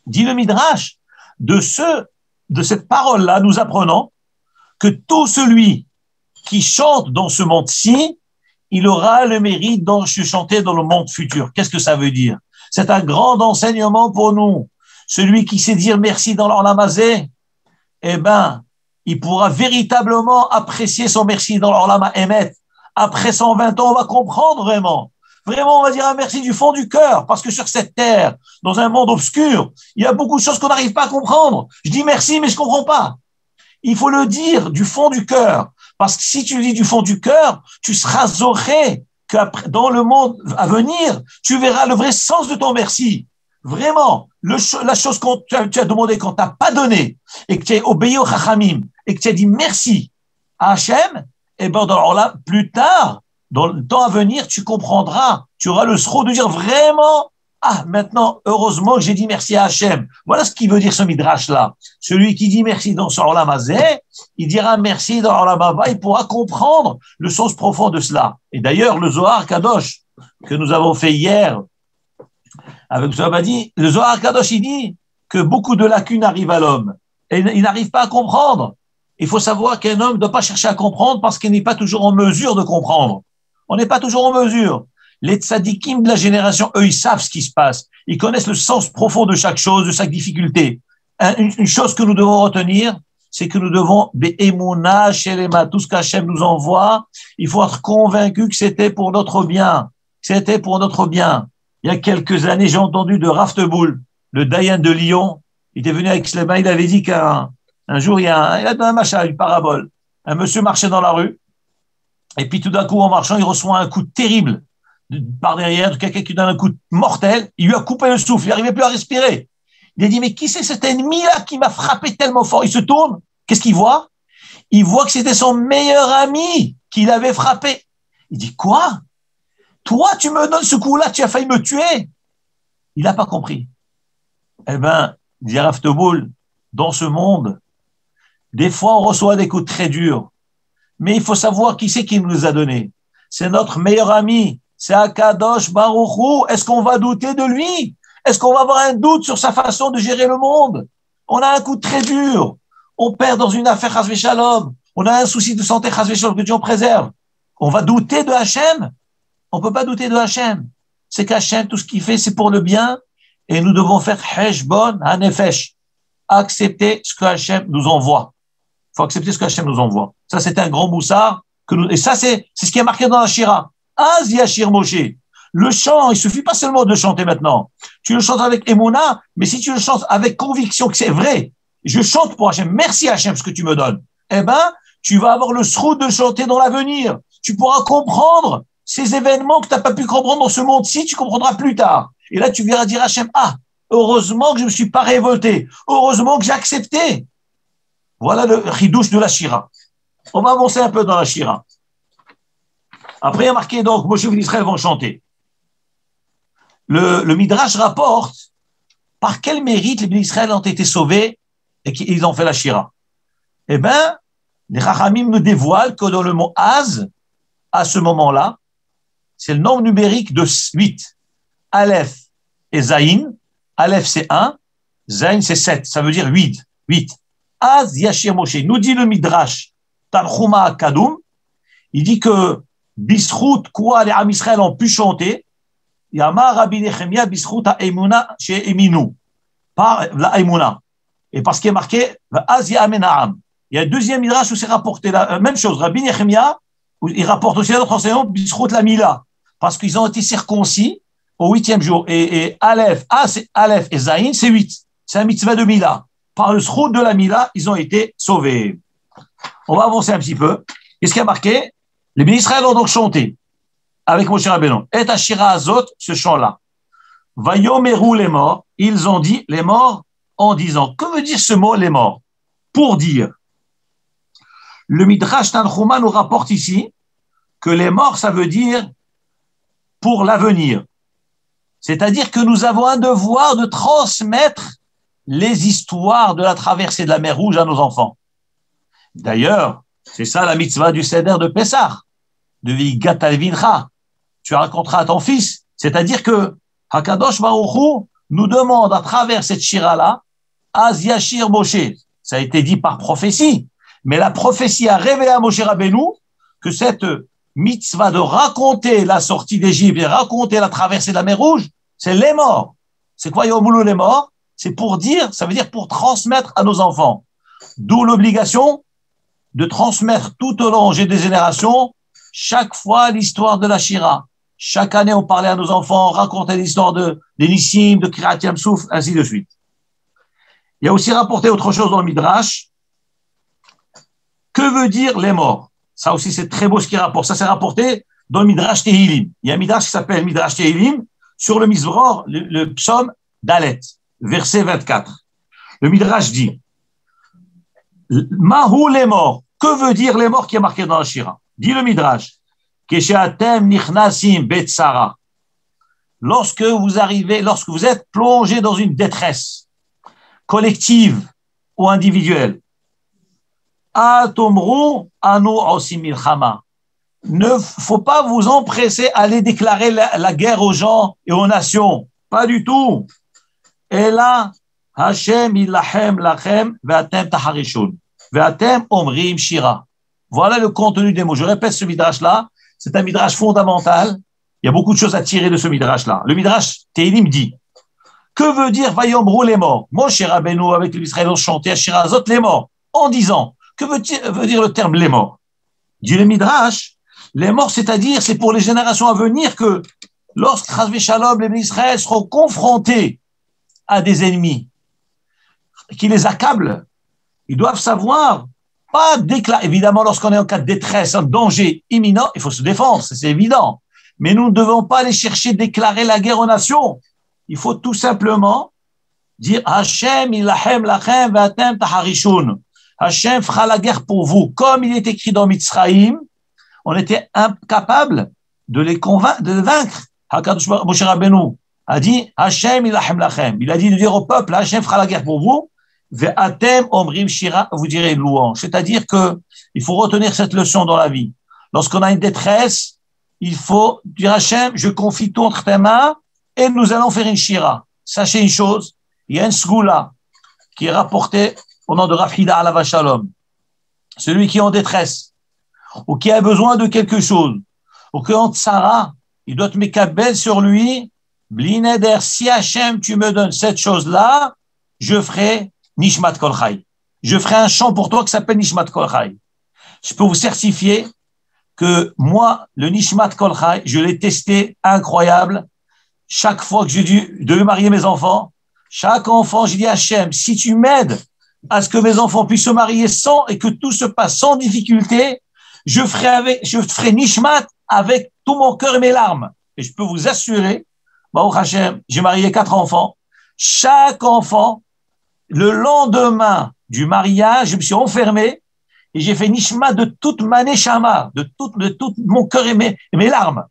Dit le Midrash. De cette parole-là, nous apprenons que tout celui qui chante dans ce monde-ci, il aura le mérite de chanter dans le monde futur. Qu'est-ce que ça veut dire? C'est un grand enseignement pour nous. Celui qui sait dire merci dans l'Olamazé, eh ben, il pourra véritablement apprécier son merci dans l'Olama Emet. Après 120 ans, on va comprendre vraiment. Vraiment, on va dire un merci du fond du cœur, parce que sur cette terre, dans un monde obscur, il y a beaucoup de choses qu'on n'arrive pas à comprendre. Je dis merci, mais je comprends pas. Il faut le dire du fond du cœur, parce que si tu le dis du fond du cœur, tu seras zoré que dans le monde à venir, tu verras le vrai sens de ton merci. Vraiment, la chose que tu as demandé qu'on t'a pas donné, et que tu as obéi au Chachamim, et que tu as dit merci à Hachem, et ben, plus tard, dans le temps à venir, tu comprendras, tu auras le sro de dire vraiment, ah, maintenant, heureusement que j'ai dit merci à Hachem. Voilà ce qu'il veut dire ce midrash-là. Celui qui dit merci dans ce Olam Hazé, il dira merci dans Olam Haba, il pourra comprendre le sens profond de cela. Et d'ailleurs, le Zohar Kadosh, que nous avons fait hier, avec Zohar dit, le Zohar Kadosh, il dit que beaucoup de lacunes arrivent à l'homme. Et il n'arrive pas à comprendre. Il faut savoir qu'un homme ne doit pas chercher à comprendre parce qu'il n'est pas toujours en mesure de comprendre. On n'est pas toujours en mesure. Les tzadikim de la génération, eux, ils savent ce qui se passe. Ils connaissent le sens profond de chaque chose, de chaque difficulté. Une chose que nous devons retenir, c'est que nous devons, be'emuna shelema, tout ce qu'Hachem nous envoie, il faut être convaincu que c'était pour notre bien. C'était pour notre bien. Il y a quelques années, j'ai entendu de Rafteboul, le Dayan de Lyon. Il était venu avec Slema, il avait dit qu'un jour, il a donné un machin, une parabole. Un monsieur marchait dans la rue, et puis tout d'un coup, en marchant, il reçoit un coup terrible par derrière, de quelqu'un qui donne un coup mortel. Il lui a coupé le souffle, il n'arrivait plus à respirer. Il a dit, mais qui c'est cet ennemi-là qui m'a frappé tellement fort? Il se tourne, qu'est-ce qu'il voit? Il voit que c'était son meilleur ami qui l'avait frappé. Il dit, quoi? Toi, tu me donnes ce coup-là, tu as failli me tuer. Il n'a pas compris. Eh ben, dit Rav Teboul, dans ce monde, des fois, on reçoit des coups très durs. Mais il faut savoir qui c'est qui nous les a donnés. C'est notre meilleur ami. C'est Akadosh Baruch Hu. Est-ce qu'on va douter de lui? Est-ce qu'on va avoir un doute sur sa façon de gérer le monde? On a un coup très dur. On perd dans une affaire Chas v'Shalom. On a un souci de santé Chas v'Shalom, que Dieu en préserve. On va douter de Hachem? On peut pas douter de Hachem. C'est qu'Hachem, tout ce qu'il fait, c'est pour le bien. Et nous devons faire Heshbon HaNefesh. Accepter ce que Hachem nous envoie. Il faut accepter ce que Hachem nous envoie. Ça, c'est un grand moussard. Et ça, c'est ce qui est marqué dans la Shira. Az Yashir Moshe. Le chant, il suffit pas seulement de chanter maintenant. Tu le chantes avec Emouna, mais si tu le chantes avec conviction que c'est vrai, je chante pour Hachem, merci Hachem ce que tu me donnes, eh ben, tu vas avoir le sroud de chanter dans l'avenir. Tu pourras comprendre ces événements que tu n'as pas pu comprendre dans ce monde-ci, tu comprendras plus tard. Et là, tu viendras dire à Hachem, ah, heureusement que je me suis pas révolté. Heureusement que j'ai accepté. Voilà le chidouche de la Shira. On va avancer un peu dans la Shira. Après, il y a marqué, donc, Moshe et Israël vont chanter. Le Midrash rapporte par quel mérite les Israël ont été sauvés et qu'ils ont fait la Shira. Eh bien, les Chachamim nous dévoilent que dans le mot Az, à ce moment-là, c'est le nombre numérique de 8. Aleph et Zayin. Aleph, c'est 1. Zayin, c'est 7. Ça veut dire 8. 8. Az Yashir Moshe. Nous dit le Midrash, Tanchuma Kadoum. Il dit que Bisrout, quoi les Am Israël ont pu chanter. Yamar Rabbi Nechemia Bisrout Ha'emuna chez Eminu. Par la Emuna. Et parce qu'il est marqué, Az Yamena'am. Il y a un deuxième Midrash où c'est rapporté la même chose. Rabbi Nechemia, il rapporte aussi à notre enseignant Bisrout la Mila. Parce qu'ils ont été circoncis au 8e jour. Et Aleph, c'est Aleph et Zayin, c'est 8. C'est un mitzvah de Mila. Par le sroud de la Mila, ils ont été sauvés. On va avancer un petit peu. Qu'est-ce qui a marqué? Les bénis Israël ont donc chanté avec Moshe Rabbeinu. Et Ashira Azot, ce chant-là. Vayomeru les morts. Ils ont dit les morts en disant. Que veut dire ce mot, les morts? Pour dire. Le Midrash Tanchuma nous rapporte ici que les morts, ça veut dire pour l'avenir. C'est-à-dire que nous avons un devoir de transmettre les histoires de la traversée de la mer Rouge à nos enfants. D'ailleurs, c'est ça la mitzvah du Seder de Pessah, de Vigat Alvincha. Tu raconteras à ton fils. C'est-à-dire que Hakadosh Baruch Hu nous demande à travers cette shira-là, Az Yashir Moshe. Ça a été dit par prophétie, mais la prophétie a révélé à Moshe Rabbeinu que cette mitzvah de raconter la sortie d'Égypte et raconter la traversée de la mer Rouge, C'est les morts. C'est quoi Yomoulou les morts? C'est pour dire, ça veut dire pour transmettre à nos enfants. D'où l'obligation de transmettre tout au long des générations, chaque fois l'histoire de la Shira. Chaque année, on parlait à nos enfants, on racontait l'histoire des Nissim, de Kirat Yamsouf, ainsi de suite. Il y a aussi rapporté autre chose dans le Midrash. Que veut dire les morts? Ça aussi, c'est très beau ce qu'il rapporte. Ça, c'est rapporté dans le Midrash Tehilim. Il y a un Midrash qui s'appelle Midrash Tehilim sur le Mizror, le psaume d'Alet, verset 24. Le Midrash dit Mahou les morts. Que veut dire les morts qui est marqué dans la Shira? Dit le Midrash Keshatem nichnasim betsara. Lorsque vous êtes plongé dans une détresse collective ou individuelle, Atomru anu osim milchama. Ne faut pas vous empresser à aller déclarer la guerre aux gens et aux nations. Pas du tout. Et là, Hashem ilahem lachem ve'atem taharishun ve'atem omrim shira. Voilà le contenu des mots. Je répète ce midrash-là. C'est un midrash fondamental. Il y a beaucoup de choses à tirer de ce midrash-là. Le midrash Tehilim dit que veut dire Vayomru les morts? Moshe Rabbeinu avec les Israéliens ont chanté à Shirazot les morts en disant que veut dire le terme les morts? Dit le midrash, les morts, c'est-à-dire c'est pour les générations à venir que lorsque Chazvé Shalom les Israël seront confrontés à des ennemis qui les accablent, ils doivent savoir pas déclarer. Évidemment, lorsqu'on est en cas de détresse, un danger imminent, il faut se défendre, c'est évident. Mais nous ne devons pas aller chercher déclarer la guerre aux nations. Il faut tout simplement dire Hashem ilahem lachem ve'atem taharishun. Hashem fera la guerre pour vous. Comme il est écrit dans Mitzraïm, on était incapable de les convaincre, de les vaincre. Hakadosh Moshe Rabbeinu a dit Hashem ilahem lachem. Il a dit de dire au peuple Hashem fera la guerre pour vous. Ve'atem omrim shira, vous direz une louange. C'est-à-dire que il faut retenir cette leçon dans la vie. Lorsqu'on a une détresse, il faut dire Hashem, je confie tout entre tes mains et nous allons faire une shira. Sachez une chose, il y a une sgoula qui est rapportée au nom de Rav Hida Alav Shalom. Celui qui est en détresse ou qui a besoin de quelque chose ou qui est en tsara, il doit te mekabel sur lui. Blineder, si Hashem, tu me donnes cette chose-là, je ferai Nishmat Kol Chai. Je ferai un chant pour toi qui s'appelle Nishmat Kol Chai. Je peux vous certifier que moi, le Nishmat Kol Chai, je l'ai testé incroyable. Chaque fois que j'ai dû marier mes enfants, chaque enfant, j'ai dit Hachem, si tu m'aides à ce que mes enfants puissent se marier sans et que tout se passe sans difficulté, je ferai Nishmat avec tout mon cœur et mes larmes. Et je peux vous assurer, Baruch Hachem, j'ai marié 4 enfants. Chaque enfant, le lendemain du mariage, je me suis enfermé et j'ai fait Nishmat de toute ma neshama, de tout mon cœur et mes larmes.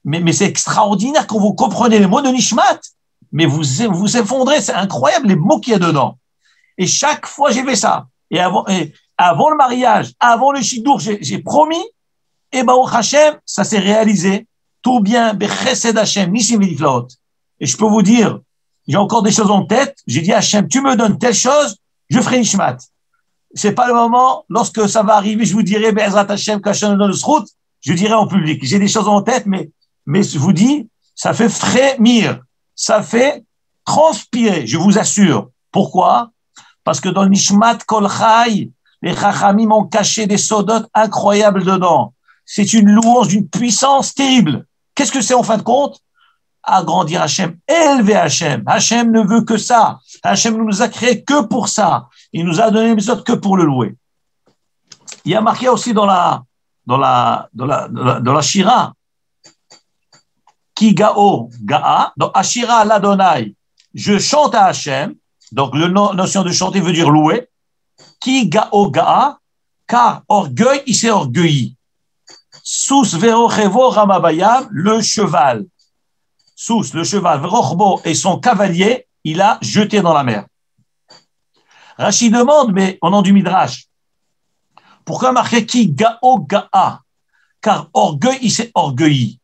Mais c'est extraordinaire quand vous comprenez les mots de Nishmat. Mais vous effondrez, c'est incroyable les mots qu'il y a dedans. Et chaque fois, j'ai fait ça. Et avant le mariage, avant le shidour, j'ai promis, et Baruch Hashem, ça s'est réalisé. Tout bien, Bechesed Hashem, Nissim V'Niflaot. Et je peux vous dire, j'ai encore des choses en tête. J'ai dit Hashem, tu me donnes telle chose, je ferai Nishmat. C'est pas le moment, lorsque ça va arriver, je vous dirai, Be'ezrat Hashem, qu'Hashem nous donne le srout, je dirai en public. J'ai des choses en tête, mais je vous dis, ça fait frémir, ça fait transpirer, je vous assure. Pourquoi? Parce que dans le Nishmat Kol Chai, les Chachamim ont caché des sodotes incroyables dedans. C'est une louange d'une puissance terrible. Qu'est-ce que c'est en fin de compte? Agrandir Hachem, élever Hachem. Hachem ne veut que ça. Hachem ne nous a créés que pour ça. Il nous a donné les autres que pour le louer. Il y a marqué aussi dans la Shira, Ki gao ga'a, donc Ashira l'Adonai, je chante à Hachem, donc la notion de chanter veut dire louer. Ki gao ga'a, car orgueil, il s'est orgueilli. Sous verochevo ramabayam, le cheval. Sous, le cheval, verochbo et son cavalier, il a jeté dans la mer. Rachid demande, mais au nom du Midrash, pourquoi marquer Ki gao ga'a, car orgueil, il s'est orgueilli.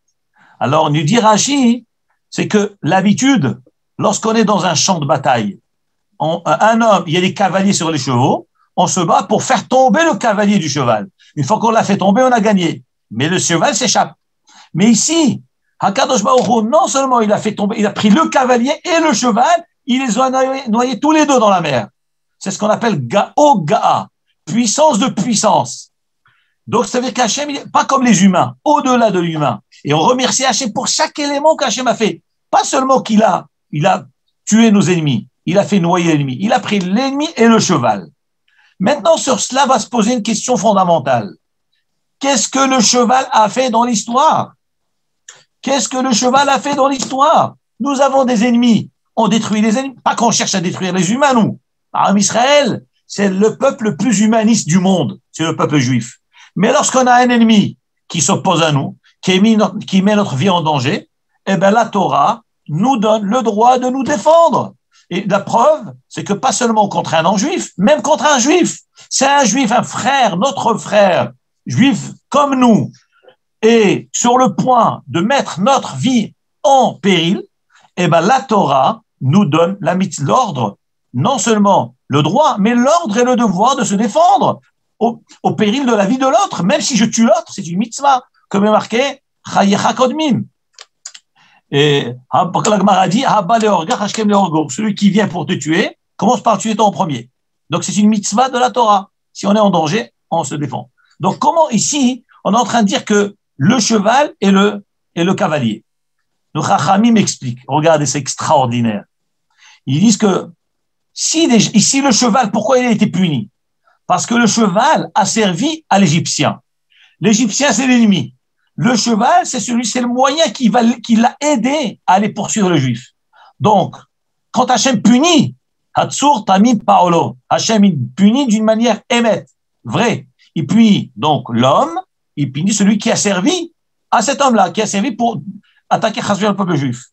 Alors, nous dit Rachid, c'est que l'habitude, lorsqu'on est dans un champ de bataille, un homme, il y a des cavaliers sur les chevaux, on se bat pour faire tomber le cavalier du cheval. Une fois qu'on l'a fait tomber, on a gagné. Mais le cheval s'échappe. Mais ici, Hakadosh Baruch Hu, non seulement il a fait tomber, il a pris le cavalier et le cheval, il les a noyés tous les deux dans la mer. C'est ce qu'on appelle Ga'o Ga'a, puissance de puissance. Donc, ça veut dire qu'Hachem, il n'est pas comme les humains, au-delà de l'humain. Et on remercie Hachem pour chaque élément qu'Hachem a fait. Pas seulement qu'il a tué nos ennemis, il a fait noyer l'ennemi, il a pris l'ennemi et le cheval. Maintenant, sur cela va se poser une question fondamentale. Qu'est-ce que le cheval a fait dans l'histoire? Qu'est-ce que le cheval a fait dans l'histoire? Nous avons des ennemis. On détruit les ennemis. Pas qu'on cherche à détruire les humains, nous. En Israël, c'est le peuple le plus humaniste du monde. C'est le peuple juif. Mais lorsqu'on a un ennemi qui s'oppose à nous, qui met notre vie en danger, eh ben, la Torah nous donne le droit de nous défendre. Et la preuve, c'est que pas seulement contre un non-juif, même contre un juif. C'est un juif, un frère, notre frère, juif comme nous, est sur le point de mettre notre vie en péril, eh ben, la Torah nous donne l'ordre, non seulement le droit, mais l'ordre et le devoir de se défendre au péril de la vie de l'autre. Même si je tue l'autre, c'est une mitzvah, comme est marqué, Chayecha Kodmin. Et la Gemara dit, celui qui vient pour te tuer, commence par tuer toi en premier. Donc c'est une mitzvah de la Torah. Si on est en danger, on se défend. Donc comment ici, on est en train de dire que le cheval et le cavalier. Le Chachamim m'explique. Regardez, c'est extraordinaire. Ils disent que ici le cheval, pourquoi il a été puni? Parce que le cheval a servi à l'Égyptien. L'Égyptien, c'est l'ennemi. Le cheval, c'est le moyen qui l'a aidé à aller poursuivre le juif. Donc, quand Hachem punit, Hatsur Tamim Paolo, Hachem il punit d'une manière émette, vraie. Il punit donc l'homme, il punit celui qui a servi à cet homme-là, qui a servi pour attaquer le peuple juif.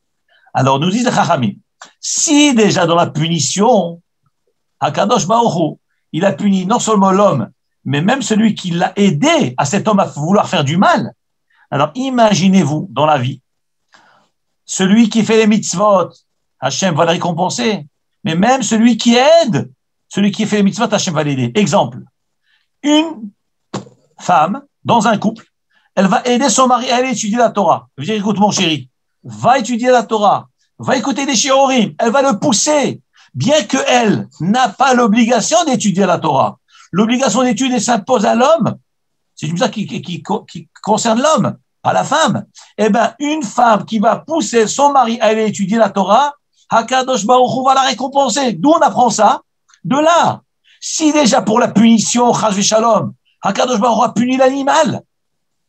Alors, nous disent les Chachamim, si déjà dans la punition, Hakadosh Baruch Hu, il a puni non seulement l'homme, mais même celui qui l'a aidé à cet homme à vouloir faire du mal. Alors, imaginez-vous dans la vie, celui qui fait les mitzvot, Hachem va le récompenser, mais même celui qui aide, celui qui fait les mitzvot, Hachem va l'aider. Exemple, une femme dans un couple, elle va aider son mari à aller étudier la Torah. Elle va dire, écoute mon chéri, va étudier la Torah, va écouter des shiurim, elle va le pousser, bien qu'elle n'a pas l'obligation d'étudier la Torah. L'obligation d'étude s'impose à l'homme. C'est une chose qui concerne l'homme, pas la femme. Eh bien, une femme qui va pousser son mari à aller étudier la Torah, Hakadosh Baruch Hu va la récompenser. D'où on apprend ça? De là. Si déjà pour la punition, Chas v'Shalom, Hakadosh Baruch Hu a puni l'animal.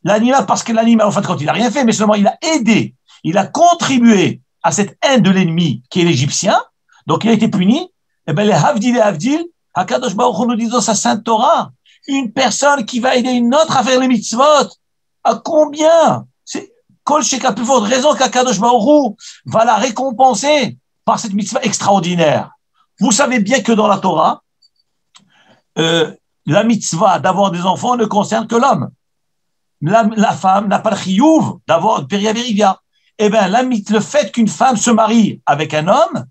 L'animal, parce que l'animal, en fait, quand il n'a rien fait, mais seulement il a aidé, il a contribué à cette haine de l'ennemi qui est l'Égyptien, donc il a été puni. Eh bien, les Havdil, Hakadosh Baruch Hu nous dit dans sa sainte Torah, une personne qui va aider une autre à faire les mitzvot, à combien? C'est Kol Sheka, plus forte raison qu'Hakadosh Baruch Hu va la récompenser par cette mitzvah extraordinaire. Vous savez bien que dans la Torah, la mitzvah d'avoir des enfants ne concerne que l'homme. La femme n'a pas le chiyuv d'avoir Peria Verivia. Eh bien, le fait qu'une femme se marie avec un homme,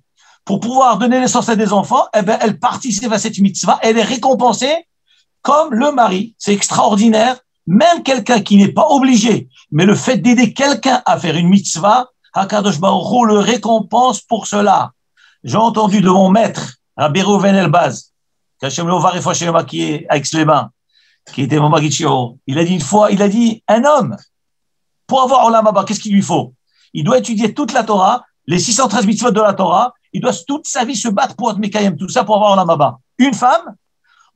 pour pouvoir donner naissance à des enfants, eh bien, elle participe à cette mitzvah, elle est récompensée comme le mari. C'est extraordinaire. Même quelqu'un qui n'est pas obligé, mais le fait d'aider quelqu'un à faire une mitzvah, Hakadosh Baruch Hu le récompense pour cela. J'ai entendu de mon maître, Rabbi Reuven Elbaz, qui est à Aix-les-Bains, qui était mon Magitchio. Il a dit une fois, un homme, pour avoir Olam Haba, qu'est-ce qu'il lui faut? Il doit étudier toute la Torah, les 613 mitzvot de la Torah, il doit toute sa vie se battre pour être Mekayem, tout ça pour avoir Olam Haba. Une femme,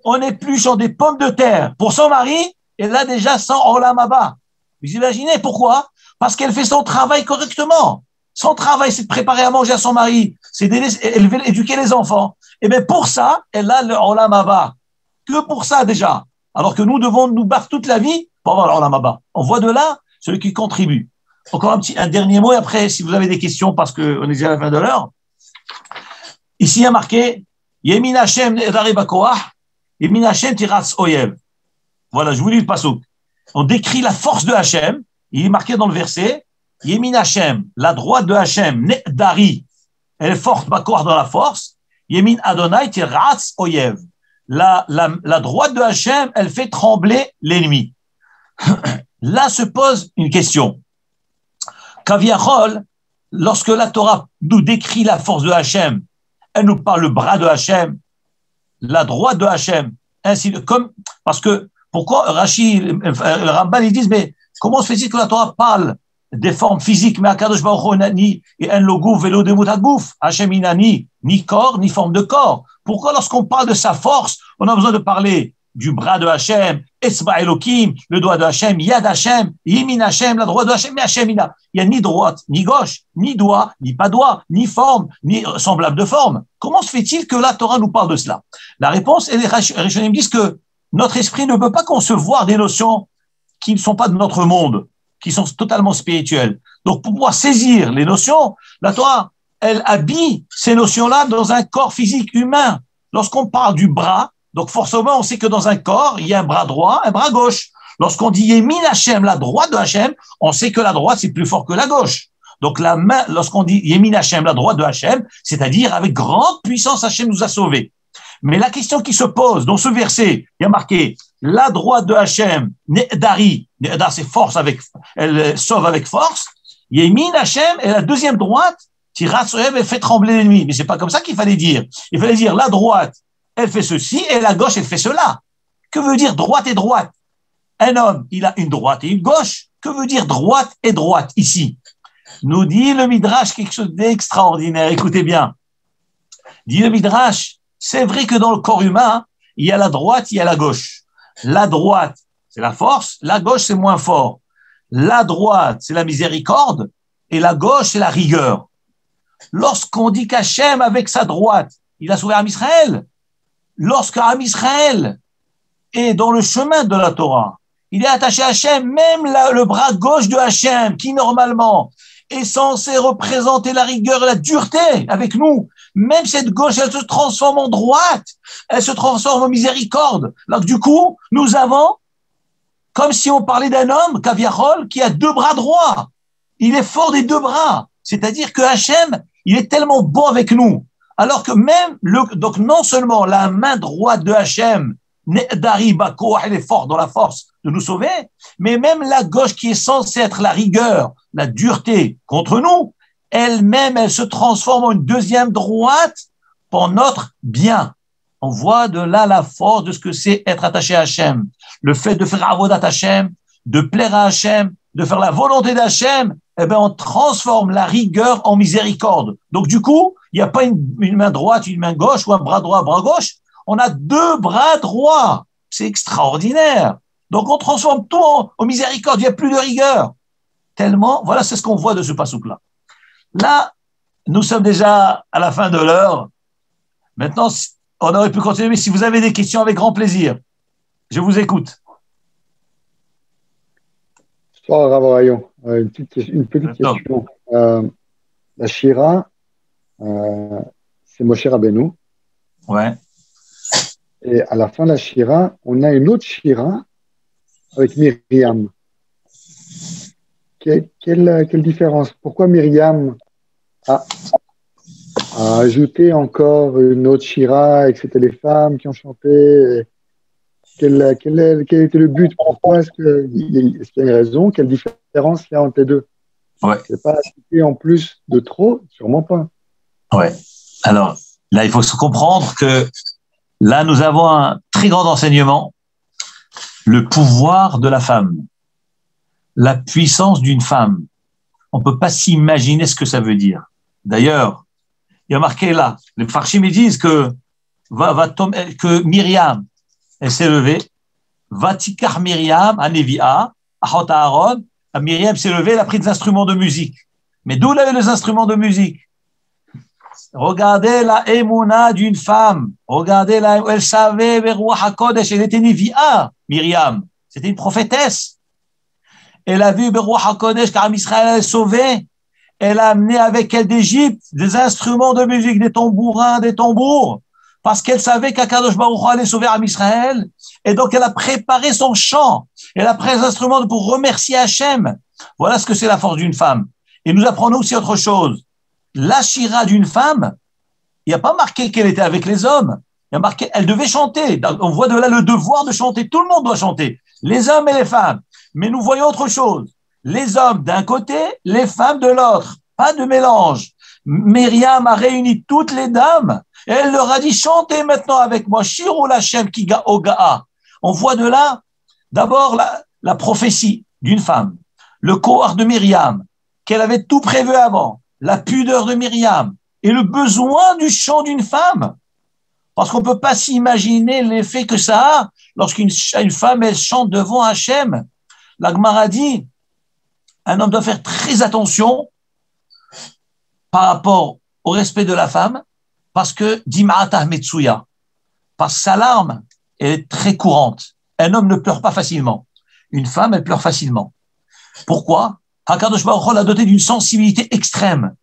on épluche des pommes de terre pour son mari, et là déjà sans Olam Haba. Vous imaginez pourquoi? Parce qu'elle fait son travail correctement. Son travail, c'est de préparer à manger à son mari, c'est d'élever, éduquer les enfants. Et bien pour ça, elle a le Olam Haba. Que pour ça déjà. Alors que nous devons nous battre toute la vie pour avoir le Olam Haba. On voit de là celui qui contribue. Encore un dernier mot, et après, si vous avez des questions, parce qu'on est déjà à la fin de l'heure. Ici, il y a marqué Yemin Hashem Edare Bakoah, Yemin Hashem Tiratz Oyev. Voilà, je vous lis le pasuk. On décrit la force de Hashem. Il est marqué dans le verset Yemin Hashem, la droite de Hashem, Nedari, elle est forte, Bakoah dans la force. Yemin Adonai Tiratz Oyev. La droite de Hashem, elle fait trembler l'ennemi. Là se pose une question. Kaviachol, lorsque la Torah nous décrit la force de Hachem, elle nous parle le bras de Hachem, la droite de Hachem, ainsi comme parce que pourquoi Rashi, le Ramban, ils disent mais comment se fait-il que la Torah parle des formes physiques, mais Akadosh Baruch Hu ni en lo gouf velo demut hagouf, Hachem inani ni corps ni forme de corps. Pourquoi lorsqu'on parle de sa force, on a besoin de parler du bras de Hachem, Etzba Elokim, le doigt de Hachem, Yad Hachem, Yemin Hachem, la droite de Hachem, mais Hachem il y a ni droite, ni gauche, ni doigt, ni pas doigt, ni forme, ni semblable de forme. Comment se fait-il que la Torah nous parle de cela? La réponse, et les Rishonim disent que notre esprit ne peut pas concevoir des notions qui ne sont pas de notre monde, qui sont totalement spirituelles. Donc, pour pouvoir saisir les notions, la Torah, elle habille ces notions-là dans un corps physique humain. Lorsqu'on parle du bras, donc forcément, on sait que dans un corps, il y a un bras droit, un bras gauche. Lorsqu'on dit Yemin Hachem, la droite de Hachem, on sait que la droite, c'est plus fort que la gauche. Donc la main, lorsqu'on dit Yemin Hachem, la droite de Hachem, c'est-à-dire avec grande puissance, Hachem nous a sauvés. Mais la question qui se pose dans ce verset, il y a marqué la droite de Hachem, Ne'dari, Ne'dar c'est force avec, elle sauve avec force. Yemin Hachem et la deuxième droite, Tirat Soev, elle fait trembler l'ennemi. Mais c'est pas comme ça qu'il fallait dire. Il fallait dire la droite, elle fait ceci et la gauche, elle fait cela. Que veut dire droite et droite? Un homme, il a une droite et une gauche. Que veut dire droite et droite ici? Nous dit le Midrash quelque chose d'extraordinaire. Écoutez bien. Dit le Midrash, c'est vrai que dans le corps humain, il y a la droite, il y a la gauche. La droite, c'est la force. La gauche, c'est moins fort. La droite, c'est la miséricorde. Et la gauche, c'est la rigueur. Lorsqu'on dit qu'Hachem, avec sa droite, il a sauvé Am Israël, lorsque Am Israël est dans le chemin de la Torah, il est attaché à Hachem, même le bras gauche de Hachem, qui normalement est censé représenter la rigueur et la dureté avec nous, même cette gauche, elle se transforme en droite, elle se transforme en miséricorde. Donc du coup, nous avons, comme si on parlait d'un homme, Kaviachol, qui a deux bras droits. Il est fort des deux bras. C'est-à-dire que Hachem, il est tellement bon avec nous. Alors que même, donc non seulement la main droite de Hachem, Ne'dari Bako, elle est forte dans la force de nous sauver, mais même la gauche qui est censée être la rigueur, la dureté contre nous, elle-même, elle se transforme en une deuxième droite pour notre bien. On voit de là la force de ce que c'est être attaché à Hachem. Le fait de faire avodat Hachem, de plaire à Hachem, de faire la volonté d'Hachem, eh ben, on transforme la rigueur en miséricorde. Donc, du coup, il n'y a pas une main droite, une main gauche, ou un bras droit, un bras gauche. On a deux bras droits. C'est extraordinaire. Donc, on transforme tout en miséricorde. Il n'y a plus de rigueur. Tellement, voilà, c'est ce qu'on voit de ce passouk-là. Là, nous sommes déjà à la fin de l'heure. Maintenant, on aurait pu continuer, mais si vous avez des questions, avec grand plaisir. Je vous écoute. Bonsoir, Rav Rayon. Une petite question. La Shira, c'est Moshe Rabbeinu. Ouais. Et à la fin de la Shira, on a une autre Shira avec Myriam. Quelle différence? Pourquoi Myriam a ajouté encore une autre Shira et que c'était les femmes qui ont chanté? Quel était le but? Pourquoi est-ce qu'il y a une raison? Quelle différence il y a entre les deux? Ouais. C'est pas ajouté en plus de trop? Sûrement pas. Ouais. Alors, là, il faut se comprendre que là, nous avons un très grand enseignement, le pouvoir de la femme, la puissance d'une femme. On ne peut pas s'imaginer ce que ça veut dire. D'ailleurs, il y a marqué là, les Farshim disent que Myriam, elle s'est levée, Vatikar Myriam, Anevia, Achot Aaron, Myriam s'est levée, elle a pris des instruments de musique. Mais d'où elle avait les instruments de musique? Regardez la émouna d'une femme. Regardez elle savait, elle était Nevia, Myriam. C'était une prophétesse. Elle a vu Beruach HaKodesh, car Israël est sauvé. Elle a amené avec elle d'Égypte des instruments de musique, des tambourins, des tambours, parce qu'elle savait qu'Akadosh Baruch Hu allait sauver Israël. Et donc, elle a préparé son chant. Elle a pris les instruments pour remercier Hachem. Voilà ce que c'est la force d'une femme. Et nous apprenons aussi autre chose. La shira d'une femme, il n'y a pas marqué qu'elle était avec les hommes. Il y a marqué, elle devait chanter. On voit de là le devoir de chanter. Tout le monde doit chanter. Les hommes et les femmes. Mais nous voyons autre chose. les hommes d'un côté, les femmes de l'autre. Pas de mélange. Myriam a réuni toutes les dames et elle leur a dit, chantez maintenant avec moi, Shirou Lachem Kiga Ogaa. On voit de là, d'abord, la prophétie d'une femme, le kohar de Myriam, qu'elle avait tout prévu avant, la pudeur de Myriam et le besoin du chant d'une femme. Parce qu'on ne peut pas s'imaginer l'effet que ça a lorsqu'une femme, elle chante devant Hachem. La Gemara dit, un homme doit faire très attention par rapport au respect de la femme, parce que Dima'atah Metsuya, parce que sa larme est très courante. Un homme ne pleure pas facilement. Une femme, elle pleure facilement. Pourquoi? HaKadosh Baruch Hu l'a dotée d'une sensibilité extrême.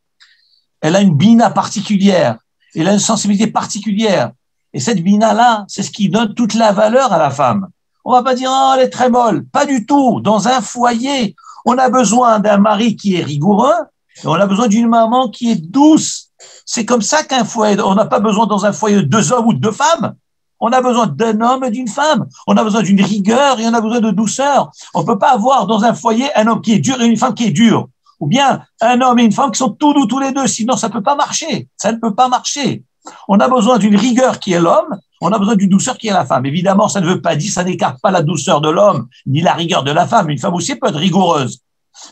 Elle a une bina particulière. Elle a une sensibilité particulière. Et cette bina-là, c'est ce qui donne toute la valeur à la femme. On va pas dire, oh, elle est très molle. Pas du tout. Dans un foyer, on a besoin d'un mari qui est rigoureux et on a besoin d'une maman qui est douce. C'est comme ça qu'un foyer, on n'a pas besoin dans un foyer de 2 hommes ou de 2 femmes. On a besoin d'un homme et d'une femme. On a besoin d'une rigueur et on a besoin de douceur. On peut pas avoir dans un foyer un homme qui est dur et une femme qui est dure. Ou bien un homme et une femme qui sont tout doux tous les deux. Sinon, ça peut pas marcher. Ça ne peut pas marcher. On a besoin d'une rigueur qui est l'homme. On a besoin d'une douceur qui est la femme. Évidemment, ça ne veut pas dire, ça n'écarte pas la douceur de l'homme ni la rigueur de la femme. Une femme aussi peut être rigoureuse.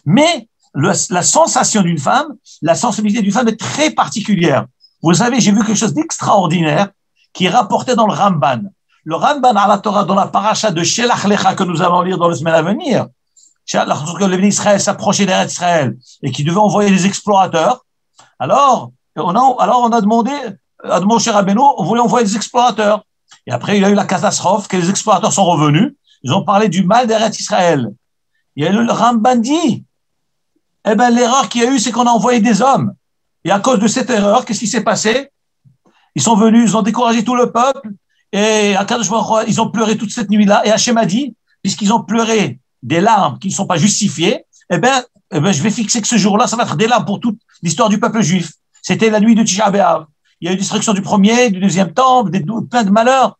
Mais la sensation d'une femme, la sensibilité d'une femme est très particulière. Vous savez, j'ai vu quelque chose d'extraordinaire qui est rapporté dans le Ramban. Le Ramban à la Torah, dans la paracha de Shelach Lecha que nous allons lire dans les semaines à venir, lorsque le béni Israël s'approchait d'Eretz Israël et qui devait envoyer des explorateurs, alors on a demandé à Moshe Rabbeinu, on voulait envoyer des explorateurs. Et après, il y a eu la catastrophe, que les explorateurs sont revenus, ils ont parlé du mal d'Eretz Israël. Et le Ramban dit, eh ben, l'erreur qu'il y a eu, c'est qu'on a envoyé des hommes. Et à cause de cette erreur, qu'est-ce qui s'est passé? Ils sont venus, ils ont découragé tout le peuple, et ils ont pleuré toute cette nuit-là. Et Hachem a dit, puisqu'ils ont pleuré des larmes qui ne sont pas justifiées, eh ben, je vais fixer que ce jour-là, ça va être des larmes pour toute l'histoire du peuple juif. C'était la nuit de Tisha B'Av. Il y a eu destruction du premier, du deuxième temple, plein de malheurs.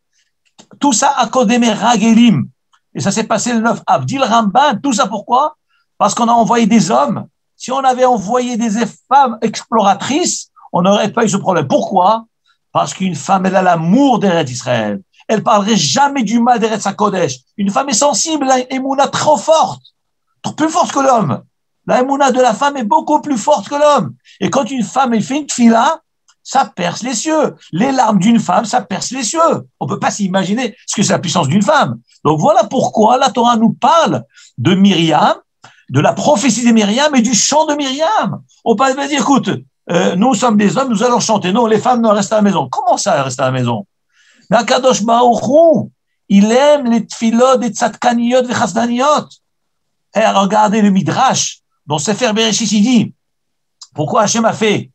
Tout ça à cause des Meragelim. Et ça s'est passé le 9 Av. Dit le Ramban, tout ça pourquoi? Parce qu'on a envoyé des hommes. Si on avait envoyé des femmes exploratrices, on n'aurait pas eu ce problème. Pourquoi? Parce qu'une femme, elle a l'amour d'Eretz Israël. Elle parlerait jamais du mal d'Eretz HaKodesh. Une femme est sensible, elle a une émouna trop forte, plus forte que l'homme. La émouna de la femme est beaucoup plus forte que l'homme. Et quand une femme, elle fait une tfila, ça perce les cieux. Les larmes d'une femme, ça perce les cieux. On peut pas s'imaginer ce que c'est la puissance d'une femme. Donc voilà pourquoi la Torah nous parle de Myriam, de la prophétie de Myriam et du chant de Myriam. On peut pas dire, écoute, nous sommes des hommes, nous allons chanter. Non, les femmes doivent rester à la maison. Comment ça, elles restent à la maison? Mais Akadosh Baruch Hu, il aime les tfilot, les tzadkaniyot, les chasdaniyot. Et regardez le Midrash, dans Sefer Bereshit, il dit, pourquoi Hachem a fait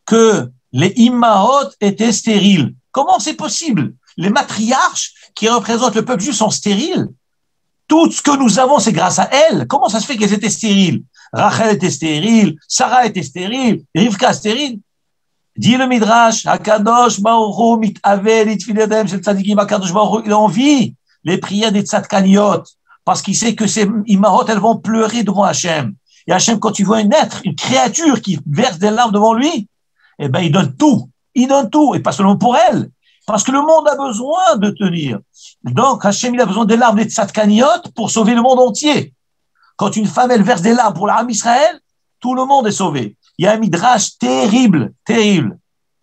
que les imahot étaient stériles? Comment c'est possible? Les matriarches qui représentent le peuple juif sont stériles. Tout ce que nous avons, c'est grâce à elles. Comment ça se fait qu'elles étaient stériles? Rachel était stérile, Sarah était stérile, Rivka stérile. Dit le Midrash, Hakadosh Baruch Hu mit'avel itfilatem shel tzadikim, Hakadosh Baruch Hu, il envie les prières des tzadkaniyot, parce qu'il sait que ces imahot, elles vont pleurer devant Hachem. Et Hachem, quand tu vois un être, une créature qui verse des larmes devant lui, eh ben, il donne tout. Il donne tout. Et pas seulement pour elle. Parce que le monde a besoin de tenir. Donc, Hachem, il a besoin des larmes des tzadkaniyot pour sauver le monde entier. Quand une femme, elle verse des larmes pour l'âme Israël, tout le monde est sauvé. Il y a un midrash terrible, terrible.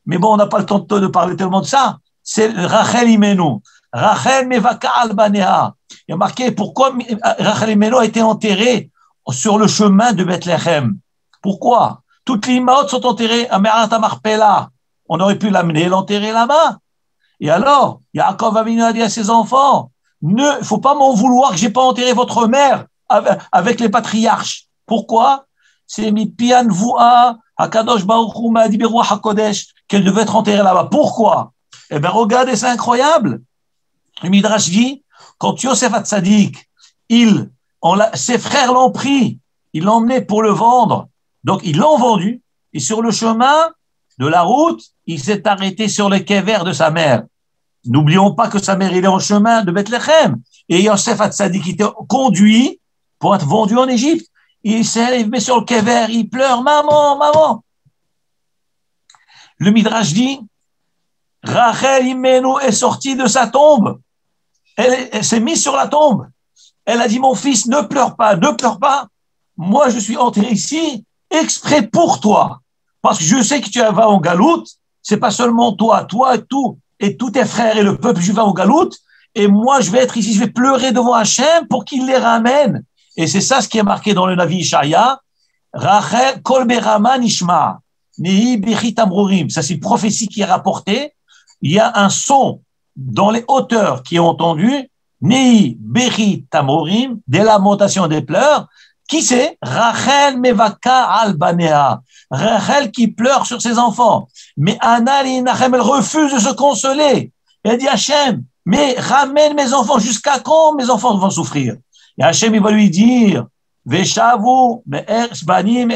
Mais bon, on n'a pas le temps de parler tellement de ça. C'est Rachel Imenu. Rachel mevaka al baneha. Il y a marqué pourquoi Rachel Imenu a été enterrée sur le chemin de Bethléem. Pourquoi? Toutes les imaot sont enterrées à Me'arat Marpella. On aurait pu l'amener, l'enterrer là-bas. Et alors, Yaakov Avinu a dit à ses enfants, ne, faut pas m'en vouloir que j'ai pas enterré votre mère avec les patriarches. Pourquoi? C'est mi pian voua, Hakadosh Baruch Hu m'a dit beruach hakodesh qu'elle devait être enterrée là-bas. Pourquoi? Eh bien, regardez, c'est incroyable. Le Midrash dit, quand Yosef Hatzadik, ses frères l'ont pris, ils l'ont emmené pour le vendre. Donc, ils l'ont vendu. Et sur le chemin de la route, il s'est arrêté sur le kéver de sa mère. N'oublions pas que sa mère, il est en chemin de Bethléem. Et Yosef Hatzadik était conduit pour être vendu en Égypte. il met sur le kever, il pleure, maman, maman. Le Midrash dit, Rachel Imenu est sortie de sa tombe. Elle s'est mise sur la tombe. Elle a dit, mon fils, ne pleure pas, ne pleure pas. Moi, je suis entré ici exprès pour toi. Parce que je sais que tu vas en galoute. C'est pas seulement toi et tous tes frères et le peuple juif va en galoute. Et moi, je vais être ici, je vais pleurer devant Hachem pour qu'il les ramène. Et c'est ça ce qui est marqué dans le Navi Ishaïa. Rachel kol berama nishma. Nehi bechit amrorim. Ça, c'est une prophétie qui est rapportée. Il y a un son dans les hauteurs qui est entendu. Nehi bechit amrorim, des lamentations, des pleurs. Qui c'est? Rachel mevaka al banea. Rachel qui pleure sur ses enfants. Mais Anna Linachem, elle refuse de se consoler. Elle dit Hachem, mais ramène mes enfants. Jusqu'à quand mes enfants vont souffrir? Et Hachem, il va lui dire, Veshavu, Banim,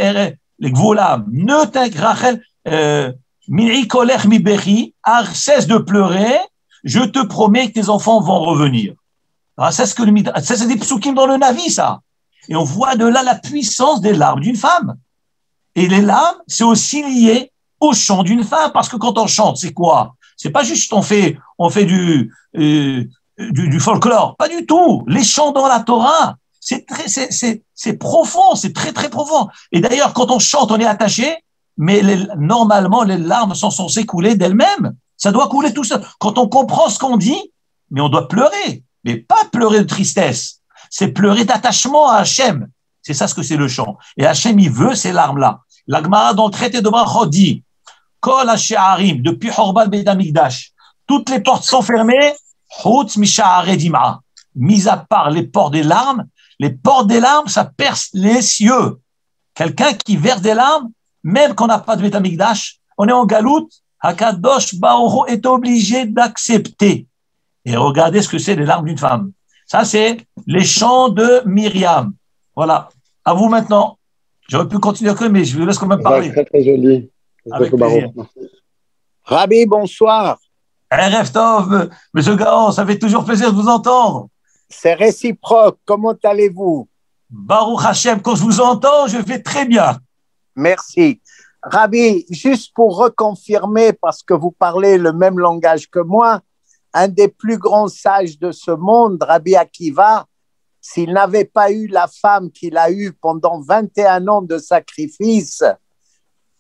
les Gvoulam, ne t'inquiète, Rachel, Miri kolech mi bechi, cesse de pleurer, je te promets que tes enfants vont revenir. Alors, ça, c'est des psukim dans le Navi, ça. Et on voit de là la puissance des larmes d'une femme. Et les larmes, c'est aussi lié au chant d'une femme, parce que quand on chante, c'est quoi? C'est pas juste on fait du folklore, pas du tout. Les chants dans la Torah, c'est profond, c'est très très profond. Et d'ailleurs, quand on chante, on est attaché, mais normalement les larmes sont censées couler d'elles-mêmes. Ça doit couler tout seul. Quand on comprend ce qu'on dit, mais on doit pleurer, mais pas pleurer de tristesse. C'est pleurer d'attachement à Hachem. C'est ça ce que c'est le chant. Et Hachem, il veut ces larmes-là. La Gemara dans le traité de Brachot dit, Kol ha-she'arim, depuis Horban Beit Hamikdash, toutes les portes sont fermées, Chutz mi-sha'arei dim'a. Mis à part les portes des larmes, ça perce les cieux. Quelqu'un qui verse des larmes, même qu'on n'a pas de Beit Hamikdash, on est en galoute, Hakadosh Baruch Hu est obligé d'accepter. Et regardez ce que c'est les larmes d'une femme. Ça, c'est les chants de Myriam. Voilà. À vous maintenant. J'aurais pu continuer, mais je vous laisse quand même parler. Très, très joli. Avec plaisir. Rabbi, bonsoir. Erev Tov, Monsieur Gaon, ça fait toujours plaisir de vous entendre. C'est réciproque. Comment allez-vous? Baruch Hashem, quand je vous entends, je vais très bien. Merci. Rabbi, juste pour reconfirmer, parce que vous parlez le même langage que moi, un des plus grands sages de ce monde, Rabbi Akiva, s'il n'avait pas eu la femme qu'il a eue pendant 21 ans de sacrifice,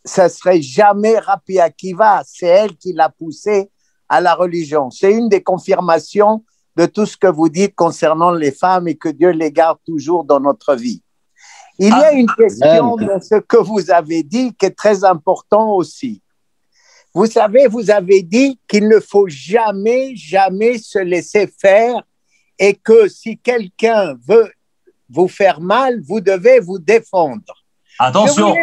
ce serait jamais Rabbi Akiva. C'est elle qui l'a poussé à la religion. C'est une des confirmations de tout ce que vous dites concernant les femmes et que Dieu les garde toujours dans notre vie. Il y a une question de ce que vous avez dit qui est très important aussi. Vous savez, vous avez dit qu'il ne faut jamais, jamais se laisser faire et que si quelqu'un veut vous faire mal, vous devez vous défendre. Attention,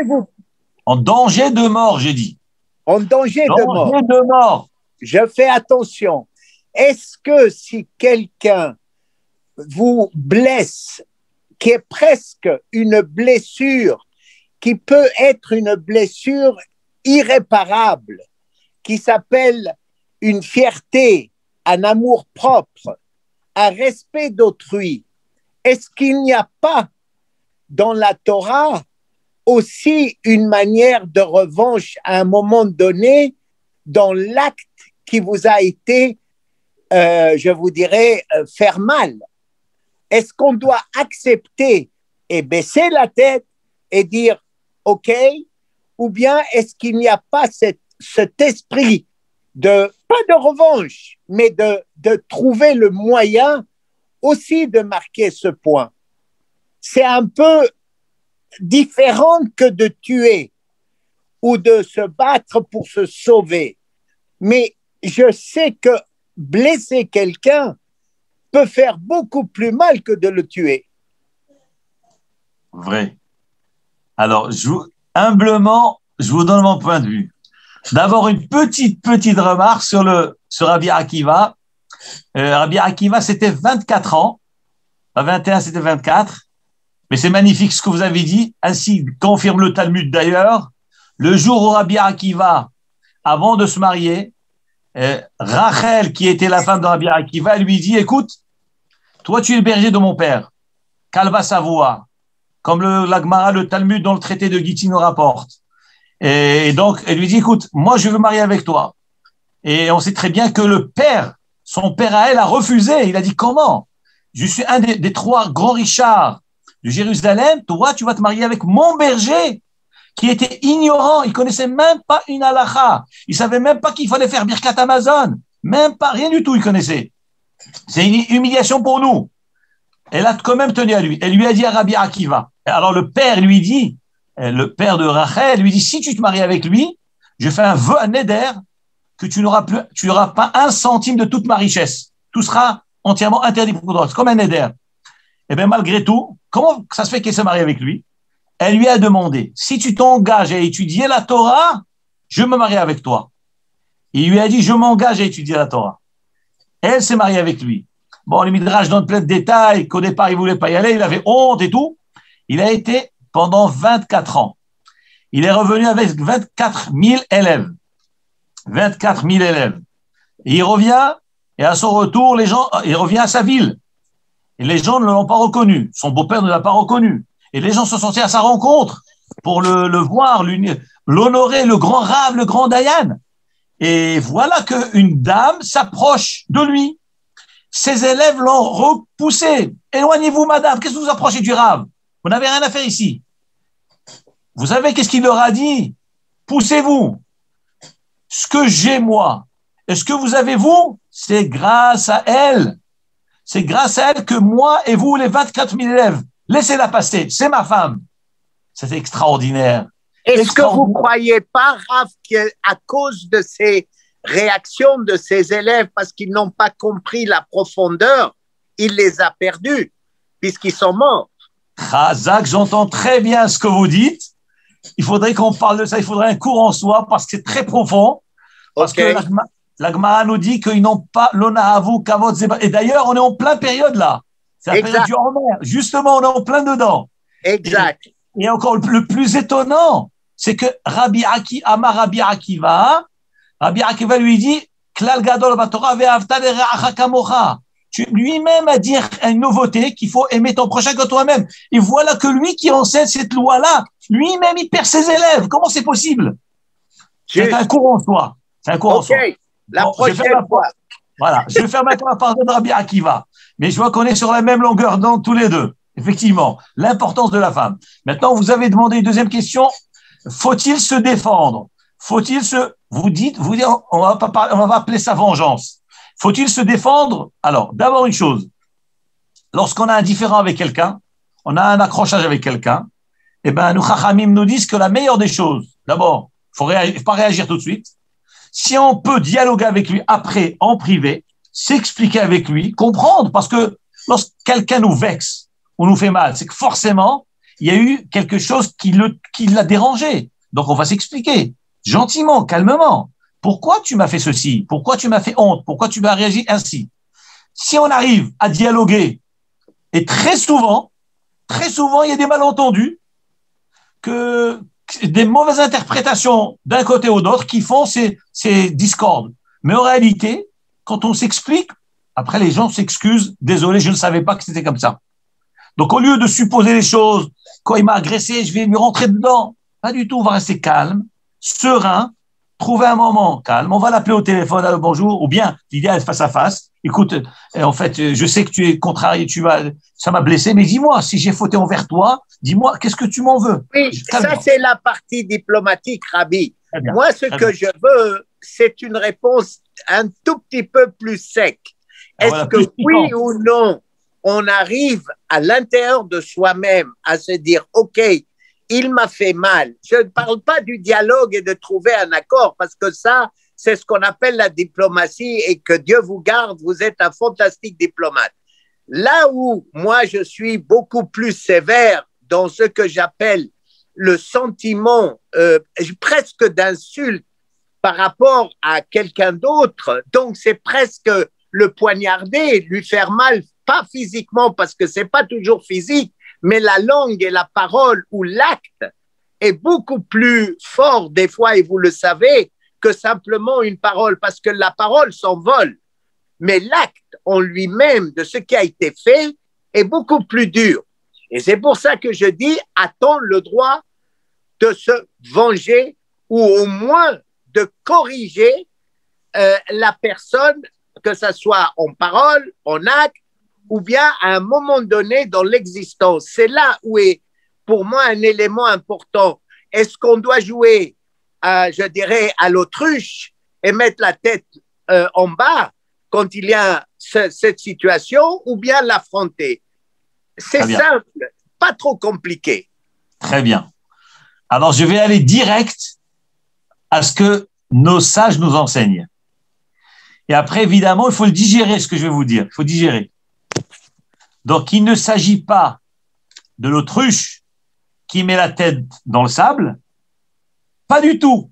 en danger de mort, j'ai dit. En danger de mort. De mort. Je fais attention. Est-ce que si quelqu'un vous blesse, qui est presque une blessure, qui peut être une blessure irréparable, qui s'appelle une fierté, un amour propre, un respect d'autrui, est-ce qu'il n'y a pas dans la Torah aussi une manière de revanche à un moment donné dans l'acte qui vous a été, je vous dirais, faire mal? Est-ce qu'on doit accepter et baisser la tête et dire OK, ou bien est-ce qu'il n'y a pas cet esprit de, pas de revanche, mais de trouver le moyen aussi de marquer ce point? C'est un peu différent que de tuer ou de se battre pour se sauver. Mais je sais que blesser quelqu'un peut faire beaucoup plus mal que de le tuer. Vrai. Alors, humblement, je vous donne mon point de vue. D'abord, une petite remarque sur Rabbi Akiva. Rabbi Akiva, c'était 24 ans. À 21, c'était 24. Mais c'est magnifique ce que vous avez dit. Ainsi confirme le Talmud d'ailleurs. Le jour où Rabbi Akiva, avant de se marier, Rachel, qui était la femme de Rabbi Akiva, lui dit, écoute, toi tu es le berger de mon père. Calva sa voix. comme la Gemara, le Talmud dans le traité de Gittin nous rapporte. Et donc, elle lui dit, écoute, moi, je veux marier avec toi. Et on sait très bien que le père, son père à elle, a refusé. Il a dit, comment? Je suis un des trois grands richards de Jérusalem. Toi, tu vas te marier avec mon berger, qui était ignorant. Il connaissait même pas une halakha. Il savait même pas qu'il fallait faire Birkat Amazon. Même pas, rien du tout, il connaissait. C'est une humiliation pour nous. Elle a quand même tenu à lui. Elle lui a dit à Rabbi Akiva. Alors le père lui dit, le père de Rachel lui dit, si tu te maries avec lui, je fais un vœu à Neder que tu n'auras pas un centime de toute ma richesse. Tout sera entièrement interdit pour toi. C'est comme un Neder. Et bien malgré tout, comment ça se fait qu'elle s'est mariée avec lui? Elle lui a demandé, si tu t'engages à étudier la Torah, je me marie avec toi. Il lui a dit, je m'engage à étudier la Torah. Elle s'est mariée avec lui. Bon, les Midrash donnent plein de détails, qu'au départ, il ne voulait pas y aller, il avait honte et tout. Il a été pendant 24 ans. Il est revenu avec 24 000 élèves. 24 000 élèves. Et il revient, et à son retour, il revient à sa ville. Et les gens ne l'ont pas reconnu. Son beau-père ne l'a pas reconnu. Et les gens se sont à sa rencontre pour le voir, l'honorer, le grand Rav, le grand Dayan. Et voilà qu'une dame s'approche de lui. Ses élèves l'ont repoussé. Éloignez-vous, madame. Qu'est-ce que vous approchez du Rav? Vous n'avez rien à faire ici. Vous savez qu'est-ce qu'il leur a dit? Poussez-vous. Ce que j'ai, moi, et ce que vous avez, vous, c'est grâce à elle. C'est grâce à elle que moi et vous, les 24 000 élèves, laissez-la passer. C'est ma femme. C'est extraordinaire. Est-ce que vous ne croyez pas, Rav, qu'à cause de ces réactions de ces élèves, parce qu'ils n'ont pas compris la profondeur, il les a perdus, puisqu'ils sont morts? Razak, j'entends très bien ce que vous dites. Il faudrait qu'on parle de ça. Il faudrait un cours en soi parce que c'est très profond. Parce que la Gemara nous dit qu'ils n'ont pas l'onahavu kavod zeba. Et d'ailleurs, on est en plein période là. C'est la période du Homer. Justement, on est en plein dedans. Exact. Et encore le plus étonnant, c'est que Rabbi Akiva lui dit Klal gadol batorah ve'ahavta l'reacha kamocha. Lui-même a dit une nouveauté qu'il faut aimer ton prochain que toi-même. Et voilà que lui qui enseigne cette loi-là, lui-même, il perd ses élèves. Comment c'est possible? C'est un cours en soi. C'est un cours en soi. La prochaine fois. Voilà. Je vais faire maintenant la parole de Rabbi Akiva. Mais je vois qu'on est sur la même longueur d'onde tous les deux. Effectivement. L'importance de la femme. Maintenant, vous avez demandé une deuxième question. Faut-il se défendre? Vous dites, on va pas appeler ça vengeance. Faut-il se défendre? Alors, d'abord une chose. Lorsqu'on a un différend avec quelqu'un, on a un accrochage avec quelqu'un, eh ben, nous, Chachamim nous disent que la meilleure des choses, d'abord, faut pas réagir tout de suite. Si on peut dialoguer avec lui après, en privé, s'expliquer avec lui, comprendre, parce que lorsque quelqu'un nous vexe ou nous fait mal, c'est que forcément, il y a eu quelque chose qui l'a dérangé. Donc, on va s'expliquer gentiment, calmement. Pourquoi tu m'as fait ceci? Pourquoi tu m'as fait honte? Pourquoi tu m'as réagi ainsi? Si on arrive à dialoguer, et très souvent, il y a des malentendus, des mauvaises interprétations d'un côté ou d'autre qui font ces discordes. Mais en réalité, quand on s'explique, après les gens s'excusent. Désolé, je ne savais pas que c'était comme ça. Donc au lieu de supposer les choses, quand il m'a agressé, je vais lui rentrer dedans. Pas du tout, on va rester calme, serein, trouver un moment calme. On va l'appeler au téléphone, allô, bonjour, ou bien l'idéal face à face. Écoute, en fait, je sais que tu es contrarié, ça m'a blessé, mais dis-moi, si j'ai fauté envers toi, dis-moi, qu'est-ce que tu m'en veux? Oui, ça c'est la partie diplomatique, Rabbi. Moi, ce que je veux, c'est une réponse un tout petit peu plus sec. Est-ce que oui ou non, on arrive à l'intérieur de soi-même à se dire, OK, il m'a fait mal. Je ne parle pas du dialogue et de trouver un accord, parce que ça, c'est ce qu'on appelle la diplomatie, et que Dieu vous garde, vous êtes un fantastique diplomate. Là où moi, je suis beaucoup plus sévère dans ce que j'appelle le sentiment presque d'insulte par rapport à quelqu'un d'autre, donc c'est presque le poignarder, lui faire mal, pas physiquement, parce que c'est pas toujours physique, mais la langue et la parole ou l'acte est beaucoup plus fort des fois, et vous le savez, que simplement une parole, parce que la parole s'envole, mais l'acte en lui-même de ce qui a été fait est beaucoup plus dur. Et c'est pour ça que je dis, a-t-on le droit de se venger ou au moins de corriger la personne, que ce soit en parole, en acte, ou bien à un moment donné dans l'existence. C'est là où est pour moi un élément important. Est-ce qu'on doit jouer, je dirais, à l'autruche et mettre la tête en bas quand il y a cette situation, ou bien l'affronter? C'est simple, pas trop compliqué. Très bien. Alors, je vais aller direct à ce que nos sages nous enseignent. Et après, évidemment, il faut le digérer, ce que je vais vous dire. Il faut digérer. Donc, il ne s'agit pas de l'autruche qui met la tête dans le sable. Pas du tout.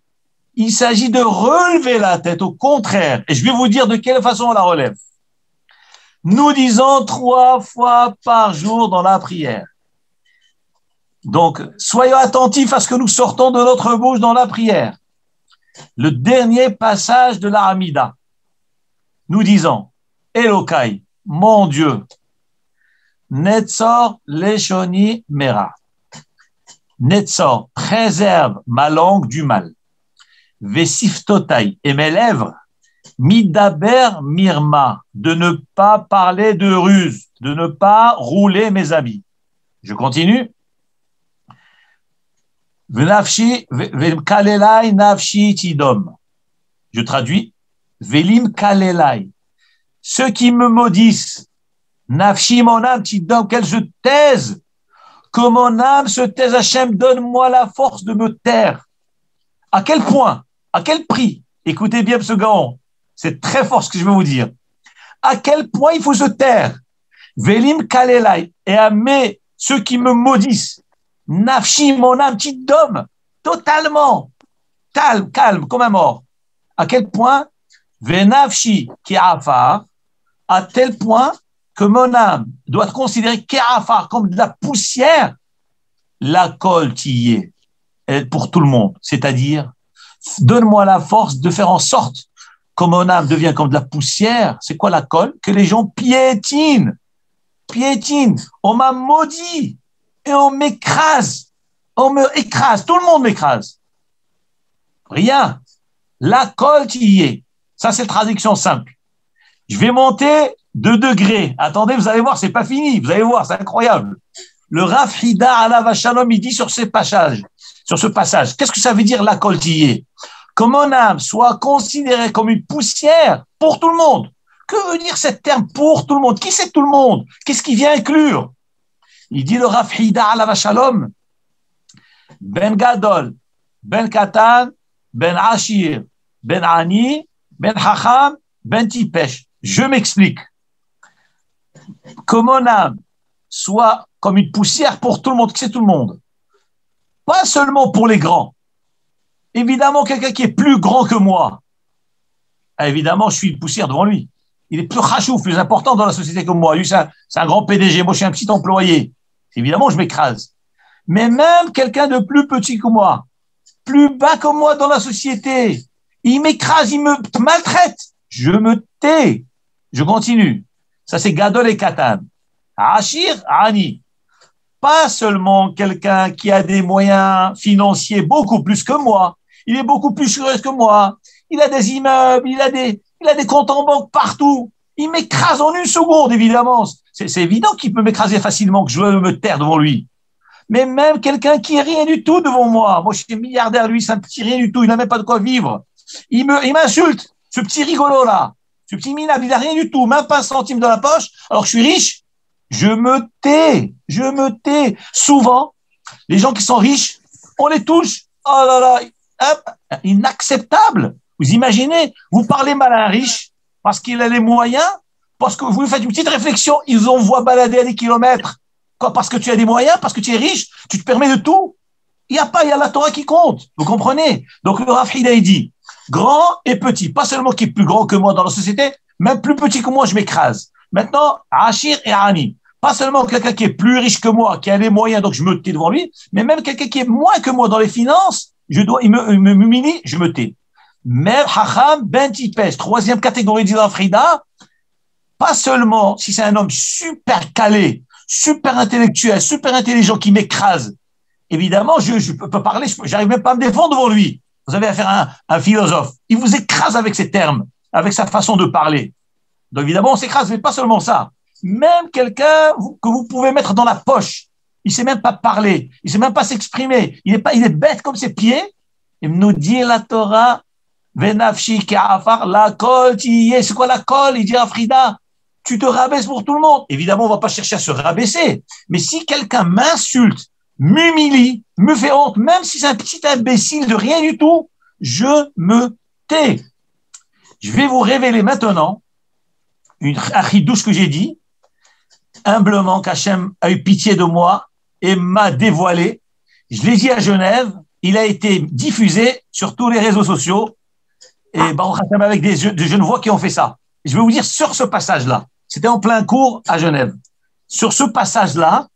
Il s'agit de relever la tête, au contraire. Et je vais vous dire de quelle façon on la relève. Nous disons 3 fois par jour dans la prière. Donc, soyons attentifs à ce que nous sortons de notre bouche dans la prière. Le dernier passage de la Hamida. Nous disons, Elokai, mon Dieu, Netzor Leshoni Mera. Netzor, préserve ma langue du mal. Vesiftotai, et mes lèvres, Midaber Mirma, de ne pas parler de ruse, de ne pas rouler mes habits. Je continue. Vnafshi, Kalelai Nafshi Tidom. Je traduis. Velim Kalelai. Ceux qui me maudissent, Nafshi, mon âme, Tidom, qu'elle se taise. Que mon âme se taise, Hachem, donne-moi la force de me taire. À quel point? À quel prix? Écoutez bien ce gaon. C'est très fort ce que je vais vous dire. À quel point il faut se taire? Velim Kalelai. Et à ceux qui me maudissent. Nafshi, mon âme, petite d'homme, totalement calme, comme un mort. À quel point? Venafshi ki afar, à tel point que mon âme doit être considérée afar, comme de la poussière, la colle qui y est pour tout le monde. C'est-à-dire, donne-moi la force de faire en sorte que mon âme devient comme de la poussière. C'est quoi la colle? Que les gens piétinent. On m'a maudit. Et on m'écrase, on me écrase, tout le monde m'écrase. Rien. La colle qui y est. Ça, c'est la traduction simple. Je vais monter 2 degrés. Attendez, vous allez voir, c'est pas fini. Vous allez voir, c'est incroyable. Le Rav Hida Alav Shalom, il dit sur ce passage, qu'est-ce que ça veut dire la colle qui y est? Que mon âme soit considérée comme une poussière pour tout le monde. Que veut dire ce terme pour tout le monde? Qui c'est tout le monde? Qu'est-ce qui vient inclure? Il dit le Rav Hida Alav Shalom, Ben Gadol, Ben Katan, Ben Ashir, Ben Ani, Ben Chacham, Ben Tipesh. Je m'explique. Que mon âme soit comme une poussière pour tout le monde, que c'est tout le monde. Pas seulement pour les grands. Évidemment, quelqu'un qui est plus grand que moi, évidemment, je suis une poussière devant lui. Il est plus chachouf, plus important dans la société que moi. Lui, c'est un grand PDG. Moi, je suis un petit employé. Évidemment, je m'écrase. Mais même quelqu'un de plus petit que moi, plus bas que moi dans la société, il m'écrase, il me maltraite. Je me tais. Je continue. Ça, c'est Gadol et Katan. Achir, Ani. Pas seulement quelqu'un qui a des moyens financiers beaucoup plus que moi. Il est beaucoup plus riche que moi. Il a des immeubles, il a des comptes en banque partout. Il m'écrase en une seconde, évidemment. C'est évident qu'il peut m'écraser facilement, que je veux me taire devant lui. Mais même quelqu'un qui est rien du tout devant moi. Moi, je suis milliardaire, lui, c'est un petit rien du tout. Il n'a même pas de quoi vivre. Il m'insulte. Ce petit rigolo-là. Ce petit minable, il n'a rien du tout. Même pas un centime dans la poche. Alors que je suis riche. Je me tais. Souvent, les gens qui sont riches, on les touche. Oh là là. Hop, inacceptable. Vous imaginez, vous parlez mal à un riche parce qu'il a les moyens, parce que vous faites une petite réflexion, ils envoient balader à des kilomètres. Quoi, parce que tu as des moyens, parce que tu es riche, tu te permets de tout. Il y a la Torah qui compte. Vous comprenez? Donc le Rav Hida, il dit, grand et petit, pas seulement qui est plus grand que moi dans la société, même plus petit que moi, je m'écrase. Maintenant, Achir et Ani. Pas seulement quelqu'un qui est plus riche que moi, qui a les moyens, donc je me tais devant lui, mais même quelqu'un qui est moins que moi dans les finances, il m'humilie, je me tais. Mer Hacham Ben Tipes, 3e catégorie du Rav Hida, pas seulement si c'est un homme super calé, super intellectuel, super intelligent, qui m'écrase, évidemment, je peux pas parler, j'arrive même pas à me défendre devant lui. Vous avez affaire à un philosophe. Il vous écrase avec ses termes, avec sa façon de parler. Donc évidemment, on s'écrase, mais pas seulement ça. Même quelqu'un que vous pouvez mettre dans la poche, il sait même pas parler, il sait même pas s'exprimer, il est bête comme ses pieds. Il nous dit la Torah, Venafshi Ka'afar, la kol, c'est quoi la kol? Il dit à Frida, tu te rabaisses pour tout le monde. Évidemment, on va pas chercher à se rabaisser. Mais si quelqu'un m'insulte, m'humilie, me fait honte, même si c'est un petit imbécile de rien du tout, je me tais. Je vais vous révéler maintenant un chidouche que j'ai dit, humblement qu'Hachem a eu pitié de moi et m'a dévoilé. Je l'ai dit à Genève, il a été diffusé sur tous les réseaux sociaux et Baruch Hashem avec des jeunes voix qui ont fait ça. Je vais vous dire sur ce passage-là, c'était en plein cours à Genève, sur ce passage-là,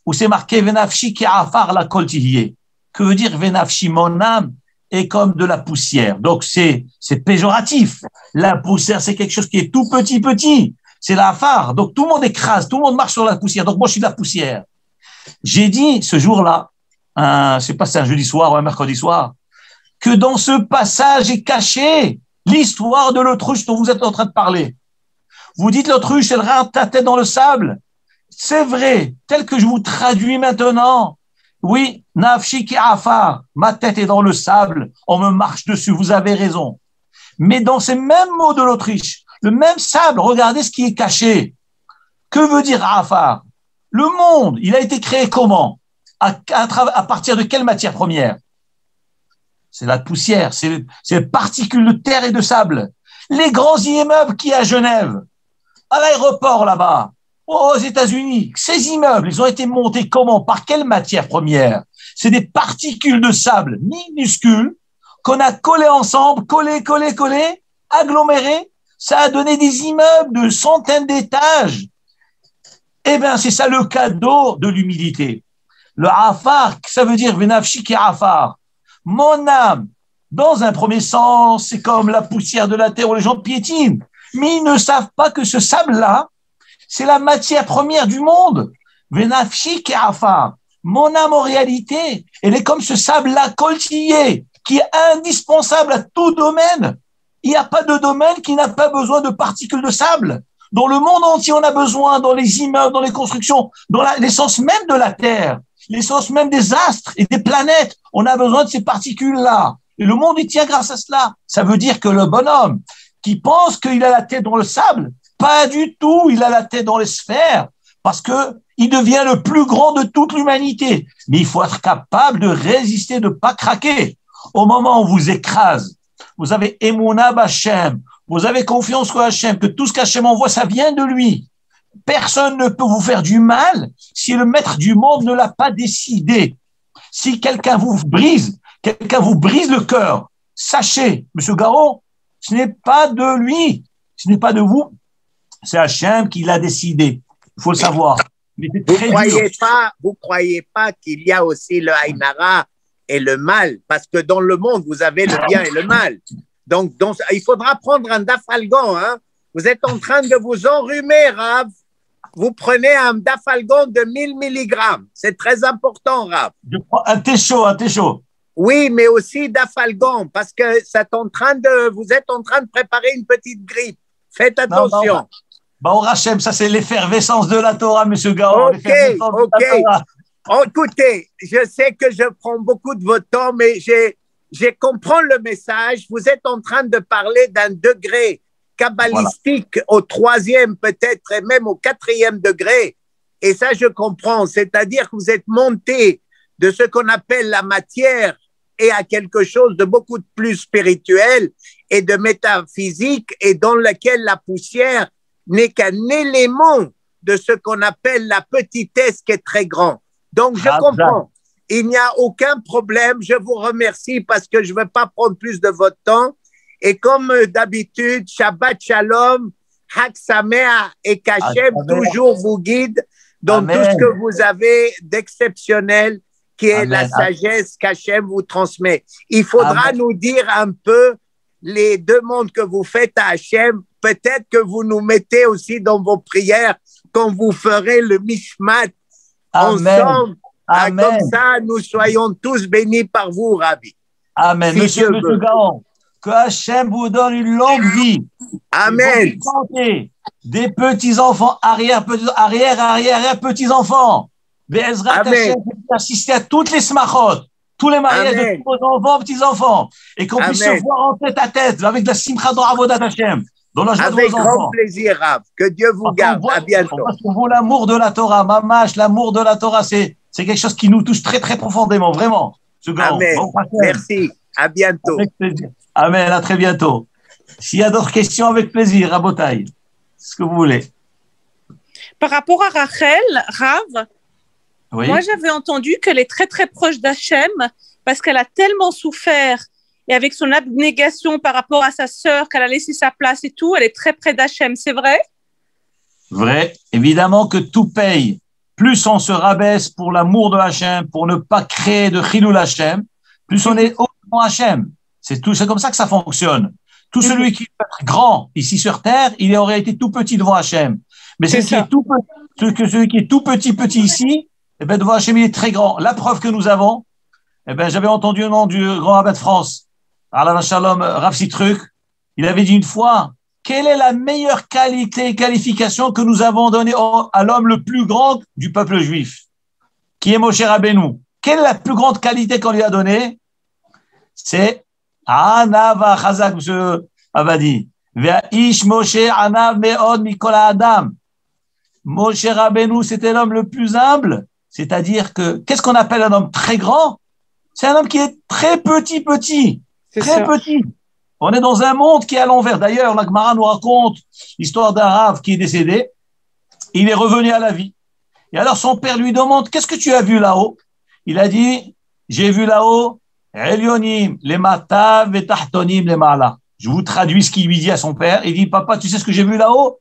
où c'est marqué Venafshi ki afar la kol tihye. Que veut dire Venafshi? Mon âme est comme de la poussière. Donc c'est péjoratif. La poussière, c'est quelque chose qui est tout petit. C'est la afar. Donc tout le monde écrase, tout le monde marche sur la poussière. Donc moi, je suis de la poussière. J'ai dit ce jour-là, je sais pas si c'est un jeudi soir ou un mercredi soir, que dans ce passage est cachée l'histoire de l'autruche dont vous êtes en train de parler. Vous dites l'autruche, elle rentre ta tête dans le sable. C'est vrai, tel que je vous traduis maintenant. Oui, nafshi ki afar, ma tête est dans le sable, on me marche dessus, vous avez raison. Mais dans ces mêmes mots de l'Autriche, le même sable, regardez ce qui est caché. Que veut dire afar? Le monde, il a été créé comment? À partir de quelle matière première? C'est la poussière, c'est les particules de terre et de sable. Les grands immeubles qu'il y a à Genève, à l'aéroport là-bas, aux États-Unis, ces immeubles, ils ont été montés comment? Par quelle matière première? C'est des particules de sable minuscules qu'on a collées ensemble, collées, agglomérées. Ça a donné des immeubles de centaines d'étages. Eh bien, c'est ça le cadeau de l'humilité. Le afar, ça veut dire Venafshi ki afar. Mon âme, dans un premier sens, c'est comme la poussière de la terre où les gens piétinent. Mais ils ne savent pas que ce sable-là, c'est la matière première du monde. Venafshi ki afar. Mon âme, en réalité, elle est comme ce sable-là coltillé, qui est indispensable à tout domaine. Il n'y a pas de domaine qui n'a pas besoin de particules de sable. Dans le monde entier, on a besoin, dans les immeubles, dans les constructions, dans l'essence même de la Terre, l'essence même des astres et des planètes, on a besoin de ces particules-là. Et le monde, il tient grâce à cela. Ça veut dire que le bonhomme qui pense qu'il a la tête dans le sable, pas du tout, il a la tête dans les sphères, parce que il devient le plus grand de toute l'humanité. Mais il faut être capable de résister, de ne pas craquer. Au moment où on vous écrase, vous avez Emouna B'Hashem, vous avez confiance en Hachem, que tout ce qu'Hachem envoie, ça vient de lui. Personne ne peut vous faire du mal si le maître du monde ne l'a pas décidé. Si quelqu'un vous brise le cœur, sachez, Monsieur Garon, ce n'est pas de lui, ce n'est pas de vous, c'est Hachem qui l'a décidé. Il faut le savoir. Vous croyez pas qu'il y a aussi le Aïnara et le mal, parce que dans le monde, vous avez le bien et le mal. Donc, il faudra prendre un dafalgon. Hein? Vous êtes en train de vous enrhumer, Rav. Vous prenez un dafalgon de 1000 milligrammes. C'est très important, Rav. Un thé chaud. Oui, mais aussi dafalgon, parce que vous êtes en train de préparer une petite grippe. Faites attention. Au Hachem, ça c'est l'effervescence de la Torah, Monsieur Garon. Ok. Oh, écoutez, je sais que je prends beaucoup de votre temps, mais je comprends le message. Vous êtes en train de parler d'un degré kabbalistique au 3e peut-être et même au 4e degré. Et ça, je comprends. C'est-à-dire que vous êtes monté de ce qu'on appelle la matière et à quelque chose de beaucoup plus spirituel et de métaphysique et dans lequel la poussière n'est qu'un élément de ce qu'on appelle la petitesse qui est très grand. Donc, je comprends. Il n'y a aucun problème. Je vous remercie parce que je ne veux pas prendre plus de votre temps. Et comme d'habitude, Shabbat Shalom, Hag Sameach et qu'Hachem toujours vous guide dans tout ce que vous avez d'exceptionnel, qui est la sagesse qu'Hachem vous transmet. Il faudra nous dire un peu les demandes que vous faites à Hachem. Peut-être que vous nous mettez aussi dans vos prières quand vous ferez le mishmat Amen. ensemble. Amen. Comme ça, nous soyons tous bénis par vous, Rabbi. Amen. Si Monsieur Dieu veut. Gaon, que Hachem vous donne une longue vie. Amen. Des petits-enfants, arrière, petits-enfants. Be'ezrat Amen. Hachem, assister à toutes les smachot, tous les mariages Amen. de tous vos enfants, petits-enfants. Et qu'on puisse Amen. se voir en tête à tête, avec de la simcha dans Avodat Hachem, dans la joie Avec de vos grand enfants. plaisir, Rav. Que Dieu vous garde. À bientôt. Parce qu'on voit l'amour de la Torah, mamash, l'amour de la Torah, c'est quelque chose qui nous touche très, très profondément, vraiment. Ce grand. Amen. Bon, Merci. À bientôt. avec plaisir. Amen, à très bientôt. S'il y a d'autres questions, avec plaisir, à Botaï. Ce que vous voulez. Par rapport à Rachel, Rav, Oui. moi j'avais entendu qu'elle est très très proche d'Hachem parce qu'elle a tellement souffert et avec son abnégation par rapport à sa sœur, qu'elle a laissé sa place et tout, elle est très près d'Hachem, c'est vrai? Vrai. Évidemment que tout paye. Plus on se rabaisse pour l'amour de Hachem, pour ne pas créer de chilul Hachem, plus on est haut devant Hachem. C'est comme ça que ça fonctionne. Tout celui qui veut être grand ici sur terre, il aurait été tout petit devant Hachem. Mais celui qui est tout petit ici, eh ben, devant Hachem, il est très grand. La preuve que nous avons, eh ben, j'avais entendu le nom du grand rabbin de France, Alain Shalom, Rav Sitruk. Il avait dit une fois, quelle est la meilleure qualification que nous avons donnée à l'homme le plus grand du peuple juif, qui est Moshe Rabbeinu? Quelle est la plus grande qualité qu'on lui a donnée? C'est Anav Chazak, monsieur Abadi. Ve'ish Moshe Anav Me'od Mikol Adam. Moshe Rabbeinu, c'était l'homme le plus humble. C'est-à-dire que, qu'est-ce qu'on appelle un homme très grand? C'est un homme qui est très petit. Très petit. On est dans un monde qui est à l'envers. D'ailleurs, la Gemara nous raconte l'histoire d'un Rav qui est décédé. Il est revenu à la vie. Et alors, son père lui demande, qu'est-ce que tu as vu là-haut? Il a dit, j'ai vu là-haut, Elyonim, les matav et tahtonim, les mala. Je vous traduis ce qu'il lui dit à son père. Il dit, papa, tu sais ce que j'ai vu là-haut?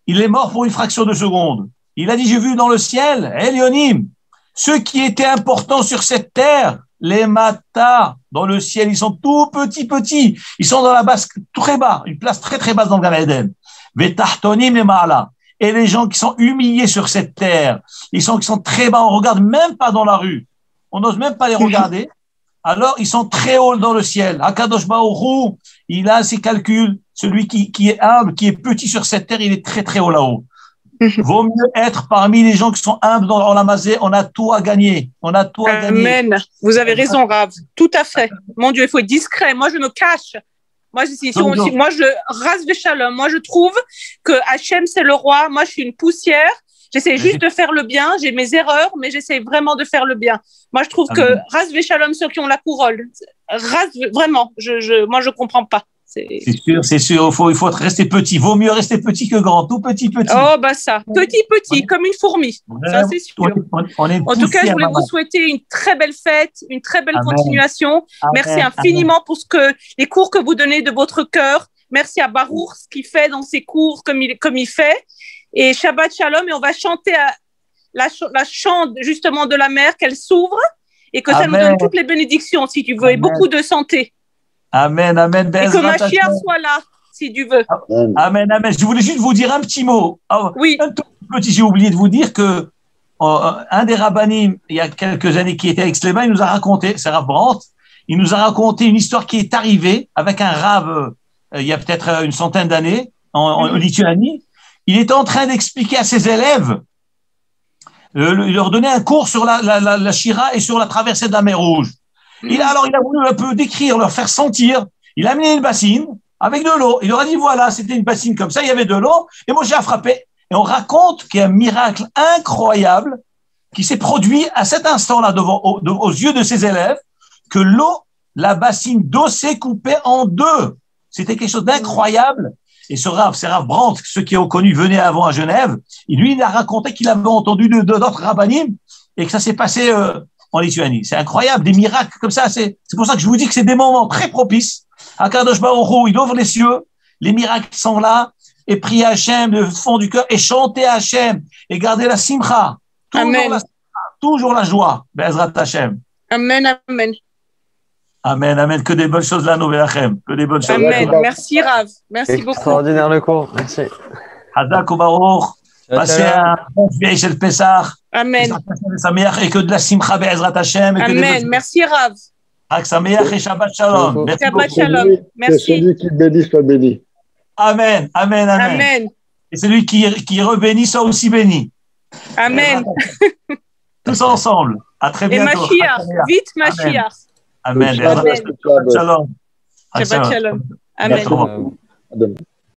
Il est mort pour une fraction de seconde. Il a dit, j'ai vu dans le ciel, Elyonim, ceux qui étaient importants sur cette terre, les matas, dans le ciel, ils sont tout petits. Ils sont dans la base très bas, une place très très basse dans le Gan Eden. Vetahtonim les ma'ala. Et les gens qui sont humiliés sur cette terre, qui sont très bas, on regarde même pas dans la rue. On n'ose même pas les regarder. Alors, ils sont très hauts dans le ciel. Akadosh Baruch Hu, il a ses calculs. Celui qui est humble, qui est petit sur cette terre, il est très très haut là-haut. Vaut mieux être parmi les gens qui sont humbles dans la masée. On a tout à gagner. Amen. Vous avez raison, Rav. Tout à fait. Mon Dieu, il faut être discret. Moi, je me cache. Moi, ras veshalom. Moi, je trouve que Hachem, c'est le roi. Moi, je suis une poussière. J'essaie juste de faire le bien. J'ai mes erreurs, mais j'essaie vraiment de faire le bien. Moi, je trouve que ras veshalom, ceux qui ont la couronne. Vraiment. Moi, je comprends pas. C'est sûr, il faut rester petit. Vaut mieux rester petit que grand, tout petit. Oh, bah ça, petit, comme une fourmi. Ça, c'est sûr. En tout cas, je voulais vous souhaiter une très belle fête, une très belle continuation. Merci infiniment pour les cours que vous donnez de votre cœur. Merci à Baruch, ce qu'il fait dans ses cours, comme il fait. Et Shabbat Shalom, et on va chanter la chante justement de la mer, qu'elle s'ouvre, et que ça nous donne toutes les bénédictions, si tu veux, et beaucoup de santé. Amen. Et que Mashiach soit là, si tu veux. Amen. Je voulais juste vous dire un petit mot. Oui. Un tout petit, j'ai oublié de vous dire que un des rabbinim, il y a quelques années, qui était à Aix-les-Bains, il nous a raconté, c'est Rav Brandt, il nous a raconté une histoire qui est arrivée avec un Rav, il y a peut-être une centaine d'années, en Lituanie. Il était en train d'expliquer à ses élèves, il leur donnait un cours sur la Shira et sur la traversée de la mer Rouge. Il a voulu un peu décrire, leur faire sentir. Il a amené une bassine avec de l'eau. Il leur a dit, voilà, c'était une bassine comme ça, il y avait de l'eau. Et moi, j'ai frappé. Et on raconte qu'il y a un miracle incroyable qui s'est produit à cet instant-là aux yeux de ses élèves, que la bassine d'eau s'est coupée en deux. C'était quelque chose d'incroyable. Et c'est Rav Brandt, ceux qui ont connu, venaient avant à Genève. Et lui, il a raconté qu'il avait entendu d'autres rabbinim et que ça s'est passé en Lituanie. C'est incroyable, des miracles comme ça. C'est pour ça que je vous dis que c'est des moments très propices. Akadosh Baruch Hu, il ouvre les cieux, les miracles sont là, et prier Hachem du fond du cœur, et chanter Hachem, et garder la simcha. Toujours la joie. Be'ezrat Hachem. Amen. Amen. Que des bonnes choses là, nous, Hachem. Que des bonnes choses. Amen. Merci, Rav. Merci beaucoup. Extraordinaire le cours. Merci. Hadak Baruch. Passez un bon vieil chez le Pessah. Amen. Et que de la simcha be'ezrat Hashem. Amen. Merci Rav. Ak Sameach et Shabbat Shalom. Merci Shabbat beaucoup. Shalom. Que Merci. celui qui bénit soit béni. Amen, amen, amen. Amen. Et celui qui est rebéni soit aussi béni. Amen. Tous ensemble. À très Et bientôt. Mashiach. Vite Mashiach. Amen. Shabbat Shabbat Shalom. Shabbat Shalom. Amen. Merci beaucoup. À demain.